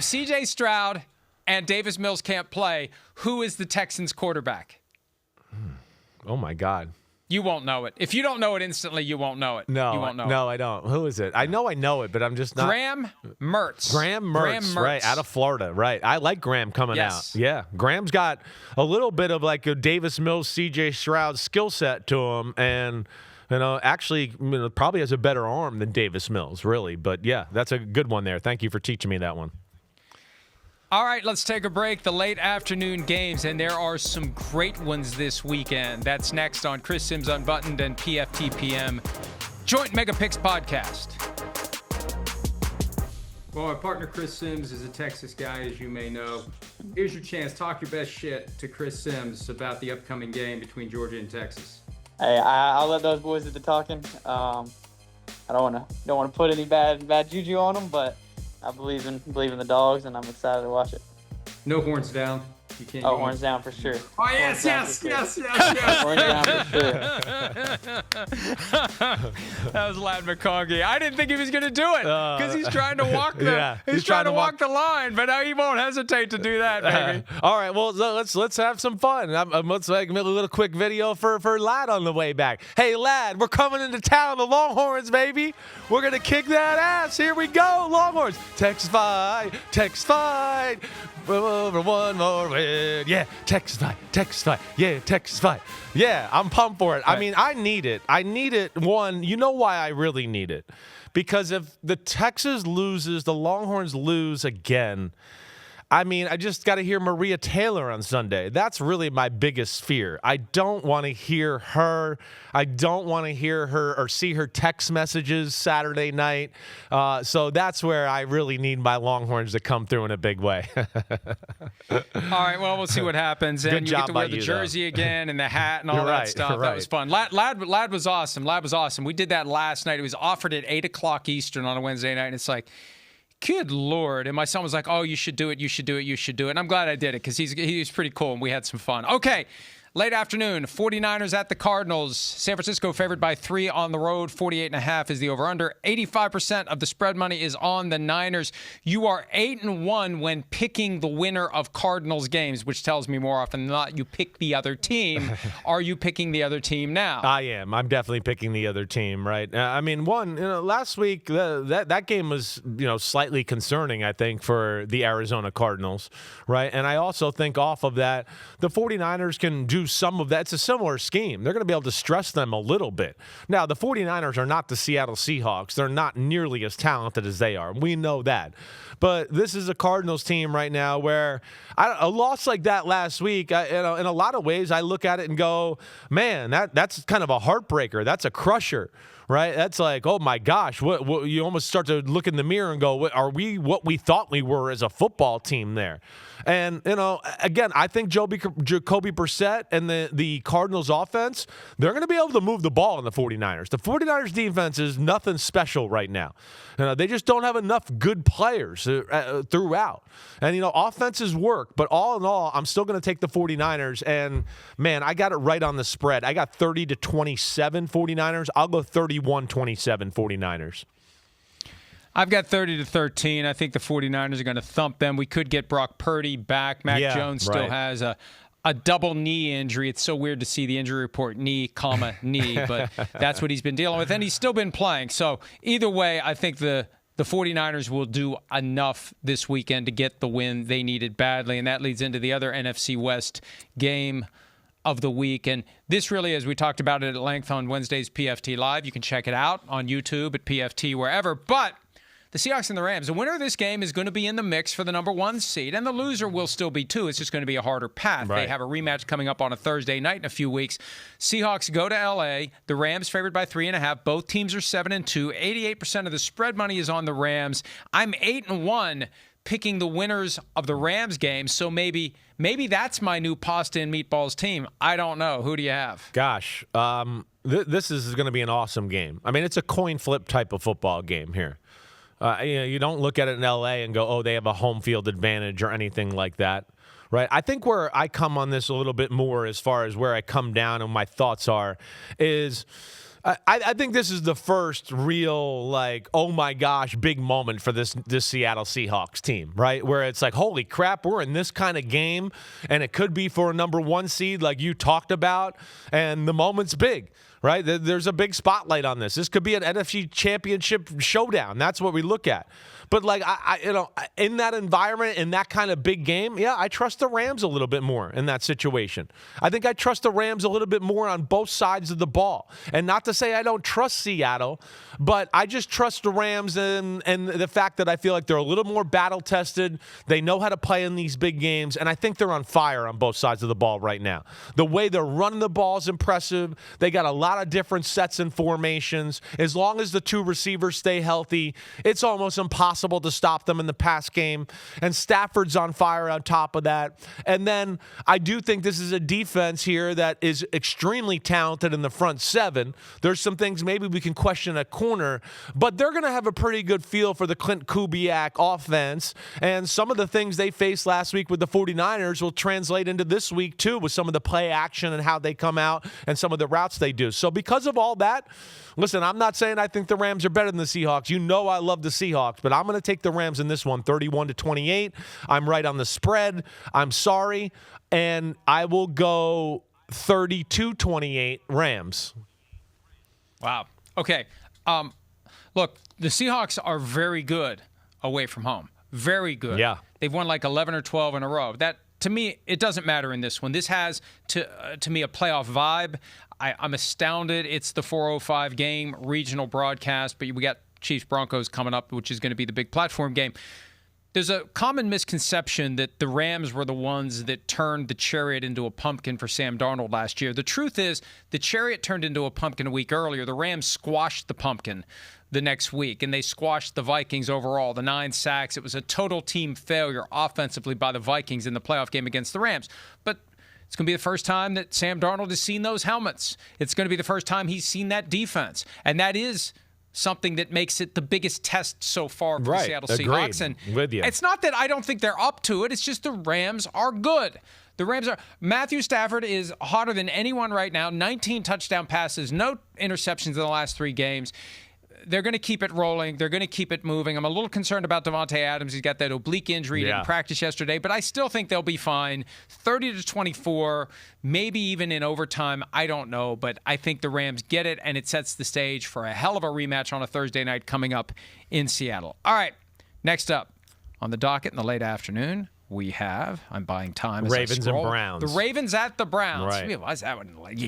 C.J. Stroud and Davis Mills can't play, who is the Texans quarterback? Oh, my God. You won't know it. If you don't know it instantly, you won't know it. No, you won't know I don't. Who is it? I know it, but I'm just not. Graham Mertz. Graham Mertz, right, out of Florida, right. I like Graham coming out. Yeah, Graham's got a little bit of like a Davis Mills, C.J. Stroud skill set to him, and actually probably has a better arm than Davis Mills, really. But, yeah, that's a good one there. Thank you for teaching me that one. All right, let's take a break. The late afternoon games, and there are some great ones this weekend. That's next on Chris Simms Unbuttoned and PFTPM Joint Mega Picks podcast. Well, our partner Chris Simms is a Texas guy, as you may know. Here's your chance. Talk your best shit to Chris Simms about the upcoming game between Georgia and Texas. Hey, I'll let those boys do the talking. I don't want to put any bad juju on them, but I believe in the dogs, and I'm excited to watch it. No horns down. You can't. Oh, horns down for sure. Oh, yes. Horns down for sure. That was Lad McConkey. I didn't think he was going to do it because he's trying to walk he's trying to walk the line, but now he won't hesitate to do that, baby. All right, well, let's have some fun. Let's make a little quick video for Lad on the way back. Hey, Lad, we're coming into town, the Longhorns, baby. We're going to kick that ass. Here we go, Longhorns. Text fight. Over one more win. Yeah, Texas fight. Yeah, Texas fight. Yeah, I'm pumped for it. Right. I mean, I need it. One, you know why I really need it? Because if the Texas loses, the Longhorns lose again, I mean, I just got to hear Maria Taylor on Sunday. That's really my biggest fear. I don't want to hear her. I don't want to hear her or see her text messages Saturday night. So that's where I really need my Longhorns to come through in a big way. All right, well, we'll see what happens. And you get to wear the jersey again and the hat and all that stuff. That was fun. Lad was awesome. Lad was awesome. We did that last night. It was offered at 8 o'clock Eastern on a Wednesday night, and it's like, good Lord. And my son was like, oh, you should do it. And I'm glad I did it because he's pretty cool, and we had some fun. Okay, late afternoon, 49ers at the Cardinals. San Francisco favored by 3 on the road. 48.5 is the over-under. 85% of the spread money is on the Niners. You are 8-1 when picking the winner of Cardinals games, which tells me more often than not you pick the other team. Are you picking the other team now? I am. I'm definitely picking the other team, right? I mean, last week, that game was, slightly concerning, I think, for the Arizona Cardinals, right? And I also think off of that, the 49ers can do some of that. It's a similar scheme. They're going to be able to stress them a little bit. Now, the 49ers are not the Seattle Seahawks. They're not nearly as talented as they are. We know that. But this is a Cardinals team right now where a loss like that last week, in a lot of ways, I look at it and go, man, that's kind of a heartbreaker. That's a crusher. Right? That's like, oh my gosh, what you almost start to look in the mirror and go, are we what we thought we were as a football team there? And, again, I think Jacoby Brissett and the Cardinals offense, they're going to be able to move the ball in the 49ers. The 49ers defense is nothing special right now. They just don't have enough good players throughout. And, offenses work, but all in all, I'm still going to take the 49ers. And, man, I got it right on the spread. I got 30-27 49ers. I'll go 31-27 49ers. I've got 30-13. I think the 49ers are going to thump them. We could get Brock Purdy back. Mac Jones still has a double knee injury. It's so weird to see the injury report knee, but that's what he's been dealing with, and he's still been playing. So either way, I think the 49ers will do enough this weekend to get the win they needed badly, and that leads into the other NFC West game of the week. And this really, as we talked about it at length on Wednesday's PFT Live, you can check it out on YouTube at PFT, wherever. But the Seahawks and the Rams, the winner of this game is going to be in the mix for the number 1 seed, and the loser will still be 2. It's just going to be a harder path. Right. They have a rematch coming up on a Thursday night in a few weeks. Seahawks go to L.A. The Rams favored by 3.5. Both teams are 7-2. 88% of the spread money is on the Rams. I'm 8-1 picking the winners of the Rams game, so maybe that's my new pasta and meatballs team. I don't know. Who do you have? Gosh, this is going to be an awesome game. I mean, it's a coin flip type of football game here. You don't look at it in L.A. and go, oh, they have a home field advantage or anything like that, right? I think where I come on this a little bit more as far as where I come down and my thoughts are is I think this is the first real, like, oh my gosh, big moment for this Seattle Seahawks team, right? Where it's like, holy crap, we're in this kind of game, and it could be for a number 1 seed like you talked about, and the moment's big. Right? There's a big spotlight on this. This could be an NFC championship showdown. That's what we look at. But like in that environment, in that kind of big game, yeah, I trust the Rams a little bit more in that situation. I think I trust the Rams a little bit more on both sides of the ball. And not to say I don't trust Seattle, but I just trust the Rams and the fact that I feel like they're a little more battle tested. They know how to play in these big games, and I think they're on fire on both sides of the ball right now. The way they're running the ball is impressive. They got a lot lot of different sets and formations. As long as the two receivers stay healthy, it's almost impossible to stop them in the pass game. And Stafford's on fire on top of that. And then I do think this is a defense here that is extremely talented in the front seven. There's some things maybe we can question at corner, but they're going to have a pretty good feel for the Clint Kubiak offense. And some of the things they faced last week with the 49ers will translate into this week too, with some of the play action and how they come out and some of the routes they do. So because of all that, listen, I'm not saying I think the Rams are better than the Seahawks. You know I love the Seahawks, but I'm going to take the Rams in this one, 31-28. I'm right on the spread. I'm sorry. And I will go 32-28 Rams. Wow. Okay. Look, the Seahawks are very good away from home. Very good. Yeah. They've won like 11 or 12 in a row. That, to me, it doesn't matter in this one. This has, to me, a playoff vibe. I'm astounded. It's the 4:05 game, regional broadcast, but we got Chiefs-Broncos coming up, which is going to be the big platform game. There's a common misconception that the Rams were the ones that turned the chariot into a pumpkin for Sam Darnold last year. The truth is, the chariot turned into a pumpkin a week earlier. The Rams squashed the pumpkin the next week, and they squashed the Vikings overall. The 9 sacks. It was a total team failure offensively by the Vikings in the playoff game against the Rams. But it's going to be the first time that Sam Darnold has seen those helmets. It's going to be the first time he's seen that defense. And that is something that makes it the biggest test so far for the Seattle Seahawks. And with you. It's not that I don't think they're up to it. It's just the Rams are good. The Rams are. Matthew Stafford is hotter than anyone right now. 19 touchdown passes, no interceptions in the last 3 games. They're going to keep it rolling. They're going to keep it moving. I'm a little concerned about Devontae Adams. He's got that oblique injury. He didn't practice yesterday, but I still think they'll be fine. 30-24, maybe even in overtime. I don't know, but I think the Rams get it, and it sets the stage for a hell of a rematch on a Thursday night coming up in Seattle. All right, next up on the docket in the late afternoon, we have, I'm buying time as Ravens I scroll, and Browns. The Ravens at the Browns. Right. What's that one like?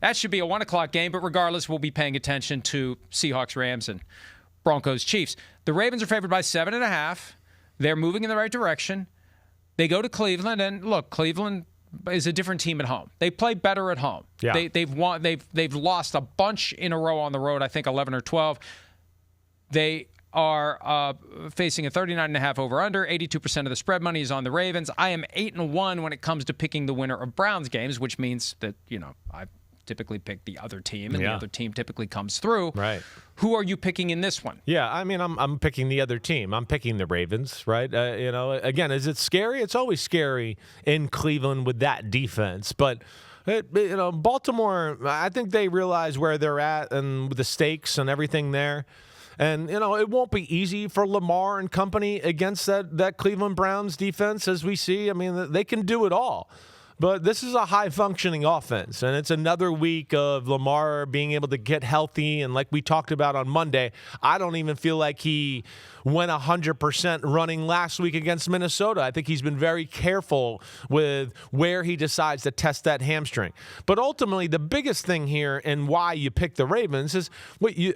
That should be a 1 o'clock game, but regardless, we'll be paying attention to Seahawks-Rams and Broncos-Chiefs. The Ravens are favored by 7.5. They're moving in the right direction. They go to Cleveland, and look, Cleveland is a different team at home. They play better at home. Yeah. They've lost a bunch in a row on the road, I think 11 or 12. They are facing a 39.5 over-under. 82% of the spread money is on the Ravens. I am 8-1 when it comes to picking the winner of Browns games, which means that, I typically pick the other team, and the other team typically comes through. Right. Who are you picking in this one? Yeah, I mean, I'm picking the other team. I'm picking the Ravens, right? Again, is it scary? It's always scary in Cleveland with that defense, but Baltimore, I think they realize where they're at and with the stakes and everything there. And, it won't be easy for Lamar and company against that Cleveland Browns defense, as we see. I mean, they can do it all. But this is a high-functioning offense, and it's another week of Lamar being able to get healthy. And like we talked about on Monday, I don't even feel like he went 100% running last week against Minnesota. I think he's been very careful with where he decides to test that hamstring. But ultimately, the biggest thing here and why you pick the Ravens is,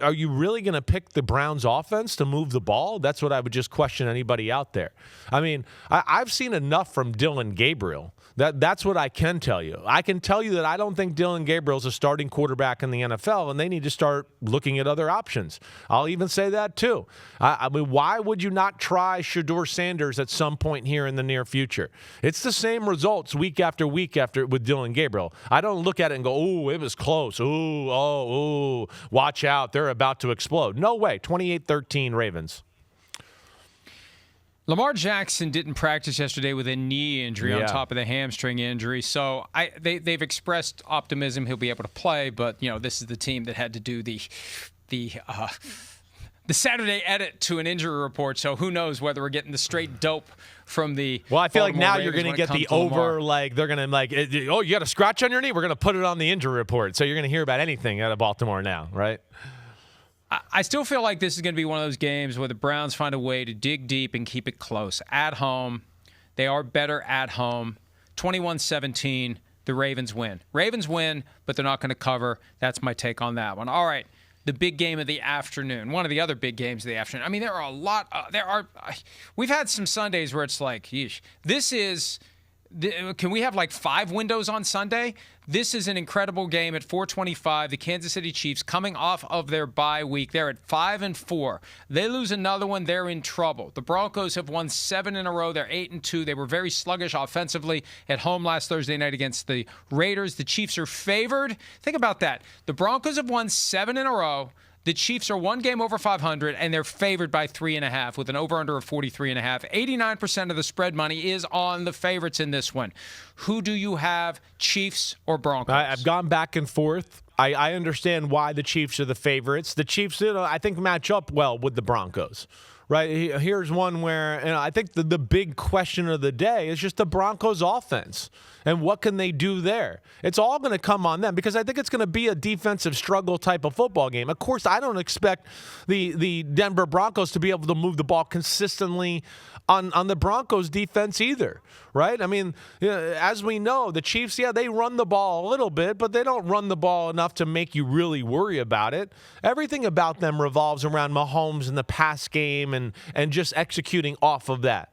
are you really going to pick the Browns offense to move the ball? That's what I would just question anybody out there. I mean, I've seen enough from Dylan Gabriel. That's what I can tell you. I can tell you that I don't think Dylan Gabriel's a starting quarterback in the NFL, and they need to start looking at other options. I'll even say that too. I mean, why would you not try Shedeur Sanders at some point here in the near future? It's the same results week after week with Dylan Gabriel. I don't look at it and go, "Ooh, it was close. Ooh, watch out. They're about to explode." No way. 28-13 Ravens. Lamar Jackson didn't practice yesterday with a knee injury on top of the hamstring injury. So they've expressed optimism he'll be able to play, but this is the team that had to do the Saturday edit to an injury report. So who knows whether we're getting the straight dope from the Well, I feel like now Ravens you're going to get the Lamar. over, they're going to you got a scratch on your knee? We're going to put it on the injury report. So you're going to hear about anything out of Baltimore now, right? I still feel like this is going to be one of those games where the Browns find a way to dig deep and keep it close. At home, they are better at home. 21-17, the Ravens win. Ravens win, but they're not going to cover. That's my take on that one. All right, the big game of the afternoon. One of the other big games of the afternoon. I mean, there are a lot. We've had some Sundays where it's like, yeesh. This is Can we have like 5 windows on Sunday? This is an incredible game at 4:25. The Kansas City Chiefs coming off of their bye week. They're at 5-4. They lose another one, they're in trouble. The Broncos have won 7 in a row. They're 8-2. They were very sluggish offensively at home last Thursday night against the Raiders. The Chiefs are favored. Think about that. The Broncos have won 7 in a row. The Chiefs are 1 game over 500, and they're favored by 3.5 with an over-under of 43.5. 89% of the spread money is on the favorites in this one. Who do you have, Chiefs or Broncos? I've gone back and forth. I understand why the Chiefs are the favorites. The Chiefs, I think, match up well with the Broncos. Right, here's one where I think the big question of the day is just the Broncos offense and what can they do there. It's all going to come on them because I think it's going to be a defensive struggle type of football game. Of course, I don't expect the Denver Broncos to be able to move the ball consistently on the Broncos defense either, right? I mean, as we know, the Chiefs, they run the ball a little bit, but they don't run the ball enough to make you really worry about it. Everything about them revolves around Mahomes and the pass game and just executing off of that.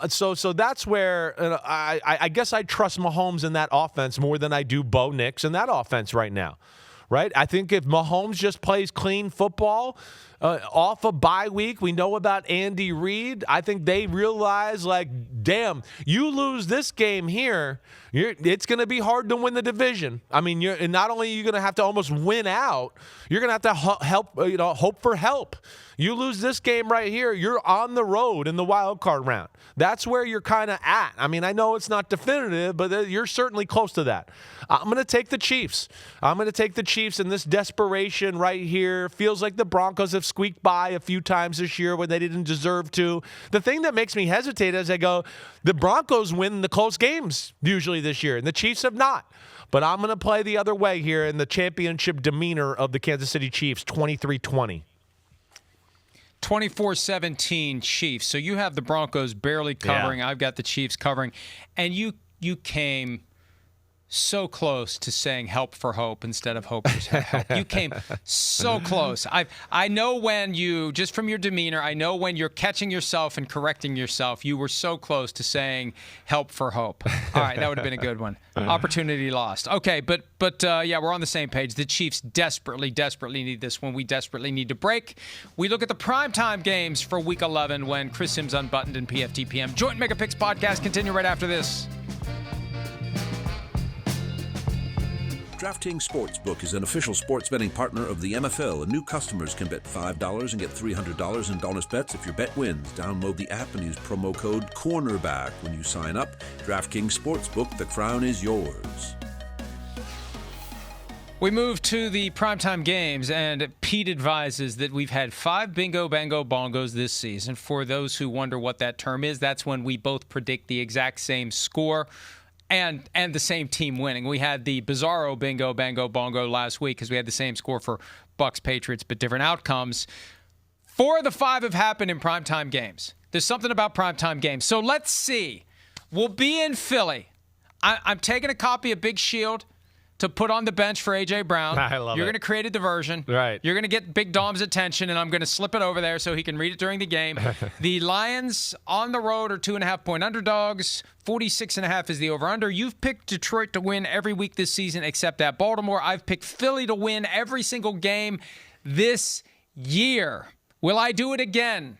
So that's where I guess I trust Mahomes in that offense more than I do Bo Nix in that offense right now. Right? I think if Mahomes just plays clean football off a bye week, we know about Andy Reid. I think they realize, damn, you lose this game here, it's going to be hard to win the division. I mean, not only are you going to have to almost win out, you're going to have to hope for help. You lose this game right here, you're on the road in the wild card round. That's where you're kind of at. I mean, I know it's not definitive, but you're certainly close to that. I'm going to take the Chiefs. I'm going to take the Chiefs in this desperation right here. Feels like the Broncos have squeaked by a few times this year when they didn't deserve to. The thing that makes me hesitate is I go, the Broncos win the close games usually this year, and the Chiefs have not. But I'm going to play the other way here in the championship demeanor of the Kansas City Chiefs, 23-20. 24-17 Chiefs. So you have the Broncos barely covering. Yeah. I've got the Chiefs covering. And you came so close to saying help for hope instead of hope for help. You came so close. I know when you, just from your demeanor, I know when you're catching yourself and correcting yourself, you were so close to saying help for hope. All right, that would have been a good one. Opportunity lost. Okay, but we're on the same page. The Chiefs desperately need this one. We desperately need to break. We look at the primetime games for Week 11 when Chris Simms Unbuttoned and PFTPM. Joint Mega Picks podcast continue right after this. DraftKings Sportsbook is an official sports betting partner of the MFL, and new customers can bet $5 and get $300 in bonus bets if your bet wins. Download the app and use promo code CORNERBACK when you sign up. DraftKings Sportsbook, the crown is yours. We move to the primetime games, and Pete advises that we've had 5 bingo, bango, bongos this season. For those who wonder what that term is, that's when we both predict the exact same score and the same team winning. We had the bizarro bingo, bango, bongo last week because we had the same score for Bucs, Patriots, but different outcomes. 4 of the 5 have happened in primetime games. There's something about primetime games. So let's see. We'll be in Philly. I'm taking a copy of Big Shield to put on the bench for A.J. Brown. I love You're it. going to create a diversion. Right. You're going to get Big Dom's attention, and I'm going to slip it over there so he can read it during the game. The Lions on the road are 2.5-point underdogs. 46.5 is the over-under. You've picked Detroit to win every week this season except at Baltimore. I've picked Philly to win every single game this year. Will I do it again?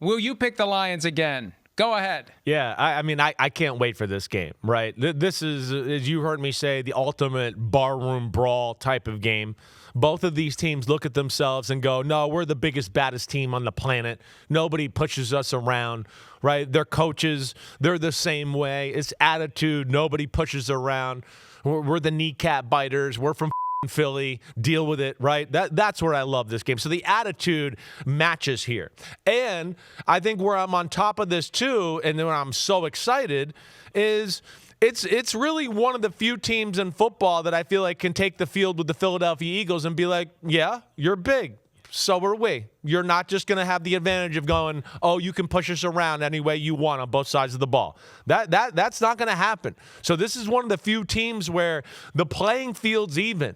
Will you pick the Lions again? Go ahead. Yeah, I can't wait for this game, right? This is, as you heard me say, the ultimate barroom brawl type of game. Both of these teams look at themselves and go, no, we're the biggest, baddest team on the planet. Nobody pushes us around, right? Their coaches, they're the same way. It's attitude. Nobody pushes around. We're the kneecap biters. We're from Philly, deal with it, right? That's where I love this game. So the attitude matches here. And I think where I'm on top of this too, and where I'm so excited, is it's really one of the few teams in football that I feel like can take the field with the Philadelphia Eagles and be like, yeah, you're big. So are we. You're not just going to have the advantage of going, oh, you can push us around any way you want on both sides of the ball. That's not going to happen. So this is one of the few teams where the playing field's even.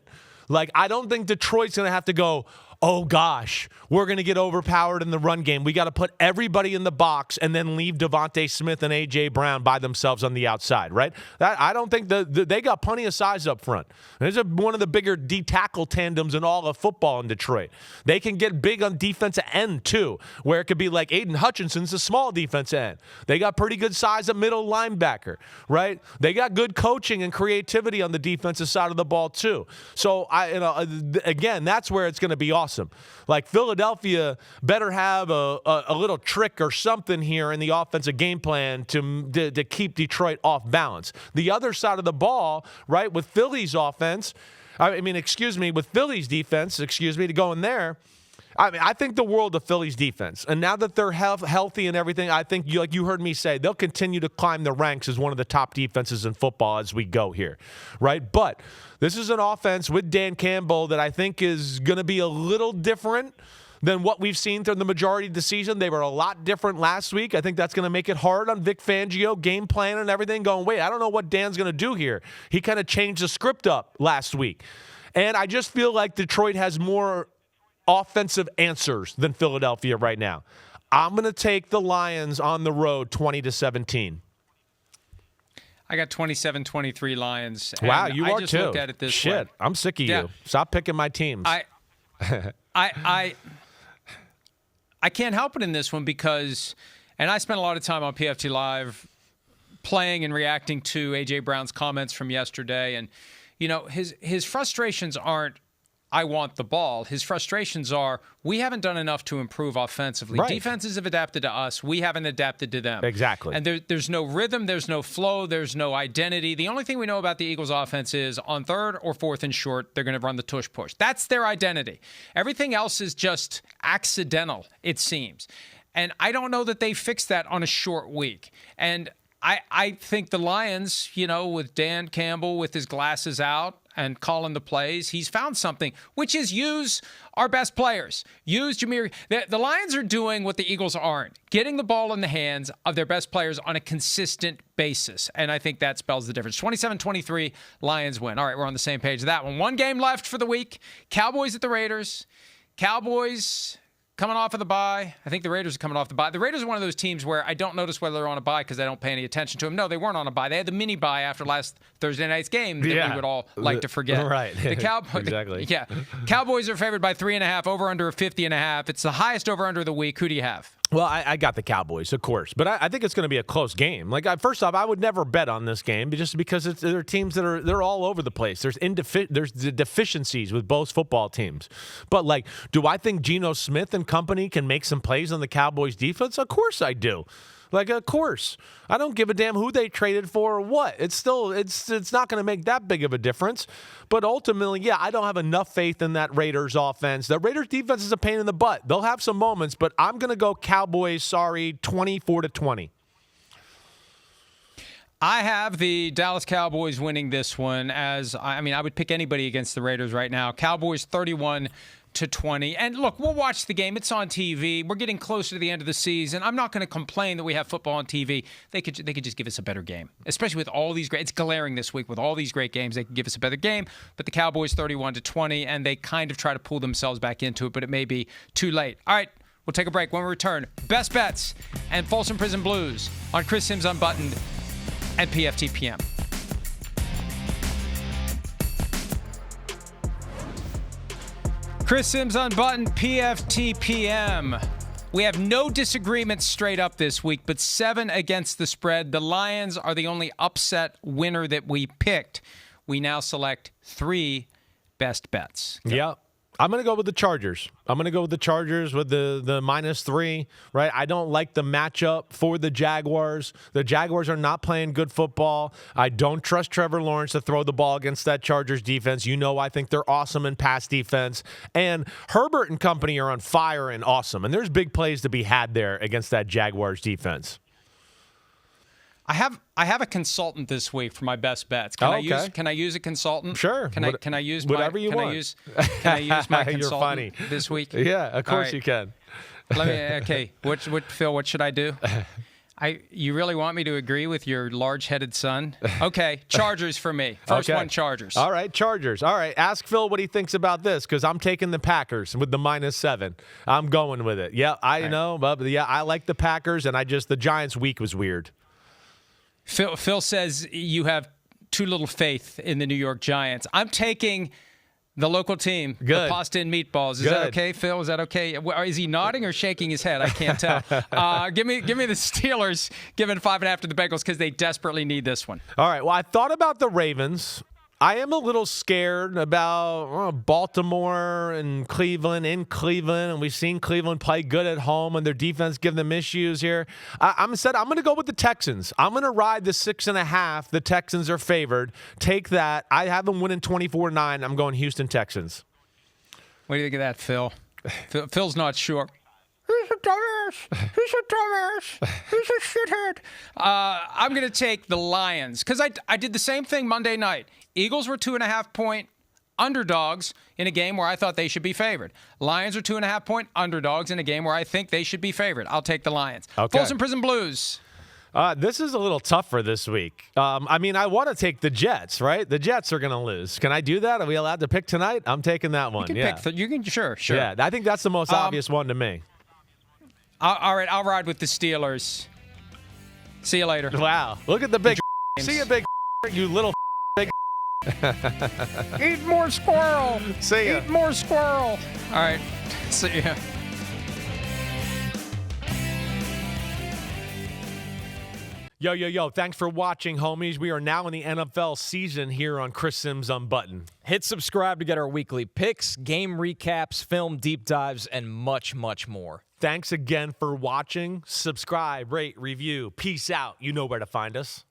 Like, I don't think Detroit's going to have to go oh gosh, we're going to get overpowered in the run game. We got to put everybody in the box and then leave Devontae Smith and A.J. Brown by themselves on the outside, right? I don't think they got plenty of size up front. There's one of the bigger D-tackle tandems in all of football in Detroit. They can get big on defensive end, too, where it could be like Aiden Hutchinson's a small defensive end. They got pretty good size at middle linebacker, right? They got good coaching and creativity on the defensive side of the ball, too. So, again, that's where it's going to be awesome. Like, Philadelphia better have a little trick or something here in the offensive game plan to keep Detroit off balance. The other side of the ball, right, with Philly's offense, with Philly's defense, to go in there, I think the world of Philly's defense. And now that they're healthy and everything, I think, like you heard me say, they'll continue to climb the ranks as one of the top defenses in football as we go here, right? But this is an offense with Dan Campbell that I think is going to be a little different than what we've seen through the majority of the season. They were a lot different last week. I think that's going to make it hard on Vic Fangio, game plan and everything, going, wait, I don't know what Dan's going to do here. He kind of changed the script up last week. And I just feel like Detroit has more offensive answers than Philadelphia right now. I'm going to take the Lions on the road 20-17. I got 27-23 Lions. Wow, you are too. I just looked at it this way. Shit, I'm sick of you. Stop picking my teams. I can't help it in this one because, and I spent a lot of time on PFT Live playing and reacting to A.J. Brown's comments from yesterday. And, his frustrations aren't, I want the ball. His frustrations are, we haven't done enough to improve offensively. Right. Defenses have adapted to us. We haven't adapted to them. Exactly. And there's no rhythm. There's no flow. There's no identity. The only thing we know about the Eagles' offense is on third or fourth and short, they're going to run the tush push. That's their identity. Everything else is just accidental, it seems. And I don't know that they fixed that on a short week. And I think the Lions, with Dan Campbell with his glasses out and calling the plays, he's found something, which is use our best players. Use Jameer. The Lions are doing what the Eagles aren't, getting the ball in the hands of their best players on a consistent basis. And I think that spells the difference. 27-23, Lions win. All right, we're on the same page of that one. One game left for the week. Cowboys at the Raiders. Cowboys coming off of the bye. I think the Raiders are coming off the bye. The Raiders are one of those teams where I don't notice whether they're on a bye because I don't pay any attention to them. No, they weren't on a bye. They had the mini bye after last Thursday night's game that we would all like to forget. Right. The Cowboys, exactly. Yeah. Cowboys are favored by 3.5, over under 50.5. It's the highest over under of the week. Who do you have? Well, I got the Cowboys, of course, but I think it's going to be a close game. First off, I would never bet on this game just because there are teams they're all over the place. There's the deficiencies with both football teams. But do I think Geno Smith and company can make some plays on the Cowboys defense? Of course I do. Of course. I don't give a damn who they traded for or what. It's not going to make that big of a difference. But ultimately, I don't have enough faith in that Raiders offense. The Raiders defense is a pain in the butt. They'll have some moments, but I'm going to go Cowboys, 24-20. I have the Dallas Cowboys winning this one I would pick anybody against the Raiders right now. Cowboys 31-20. And look, we'll watch the game. It's on TV. We're getting closer to the end of the season. I'm not going to complain that we have football on TV. They could just give us a better game, especially with all these great. It's glaring this week with all these great games. They could give us a better game. But the Cowboys 31-20, and they kind of try to pull themselves back into it, but it may be too late. All right, we'll take a break. When we return, best bets and Folsom Prison Blues on Chris Simms Unbuttoned and PFT PM. Chris Simms Unbuttoned, PFT PM. We have no disagreements straight up this week, but 7 against the spread. The Lions are the only upset winner that we picked. We now select 3 best bets. Go. Yeah. I'm going to go with the Chargers. I'm going to go with the Chargers with the -3, right? I don't like the matchup for the Jaguars. The Jaguars are not playing good football. I don't trust Trevor Lawrence to throw the ball against that Chargers defense. I think they're awesome in pass defense. And Herbert and company are on fire and awesome. And there's big plays to be had there against that Jaguars defense. I have a consultant this week for my best bets. Can I use a consultant? Sure. Can I use whatever you want? Can I use my consultant You're funny. this week? Yeah, of course you can. Okay. Phil, what should I do? You really want me to agree with your large-headed son? Okay, Chargers for me. First one, Chargers. All right, Chargers. All right, ask Phil what he thinks about this because I'm taking the Packers with the -7. I'm going with it. Yeah, I know, but yeah, I like the Packers, and the Giants' week was weird. Phil says you have too little faith in the New York Giants. I'm taking the local team, the pasta and meatballs. Is that okay, Phil? Is that okay? Is he nodding or shaking his head? I can't tell. Give me the Steelers, giving 5.5 to the Bengals because they desperately need this one. All right. Well, I thought about the Ravens. I am a little scared about Baltimore and Cleveland and we've seen Cleveland play good at home, and their defense give them issues here. I'm going to go with the Texans. I'm going to ride the 6.5. The Texans are favored. Take that. I have them winning 24-9. I'm going Houston Texans. What do you think of that, Phil? Phil's not sure. He's a dumbass. He's a dumbass. He's a shithead. I'm going to take the Lions because I did the same thing Monday night. Eagles were 2.5-point underdogs in a game where I thought they should be favored. Lions are 2.5-point underdogs in a game where I think they should be favored. I'll take the Lions. Okay. Folsom Prison Blues. This is a little tougher this week. I want to take the Jets, right? The Jets are going to lose. Can I do that? Are we allowed to pick tonight? I'm taking that one. You can sure. Yeah, I think that's the most obvious one to me. All right, I'll ride with the Steelers. See you later. Wow. Look at the big See you, big you little big Eat more squirrel. See ya. Eat more squirrel. All right. See ya. Yo. Thanks for watching, homies. We are now in the NFL season here on Chris Simms Unbuttoned. Hit subscribe to get our weekly picks, game recaps, film deep dives, and much, much more. Thanks again for watching. Subscribe, rate, review. Peace out. You know where to find us.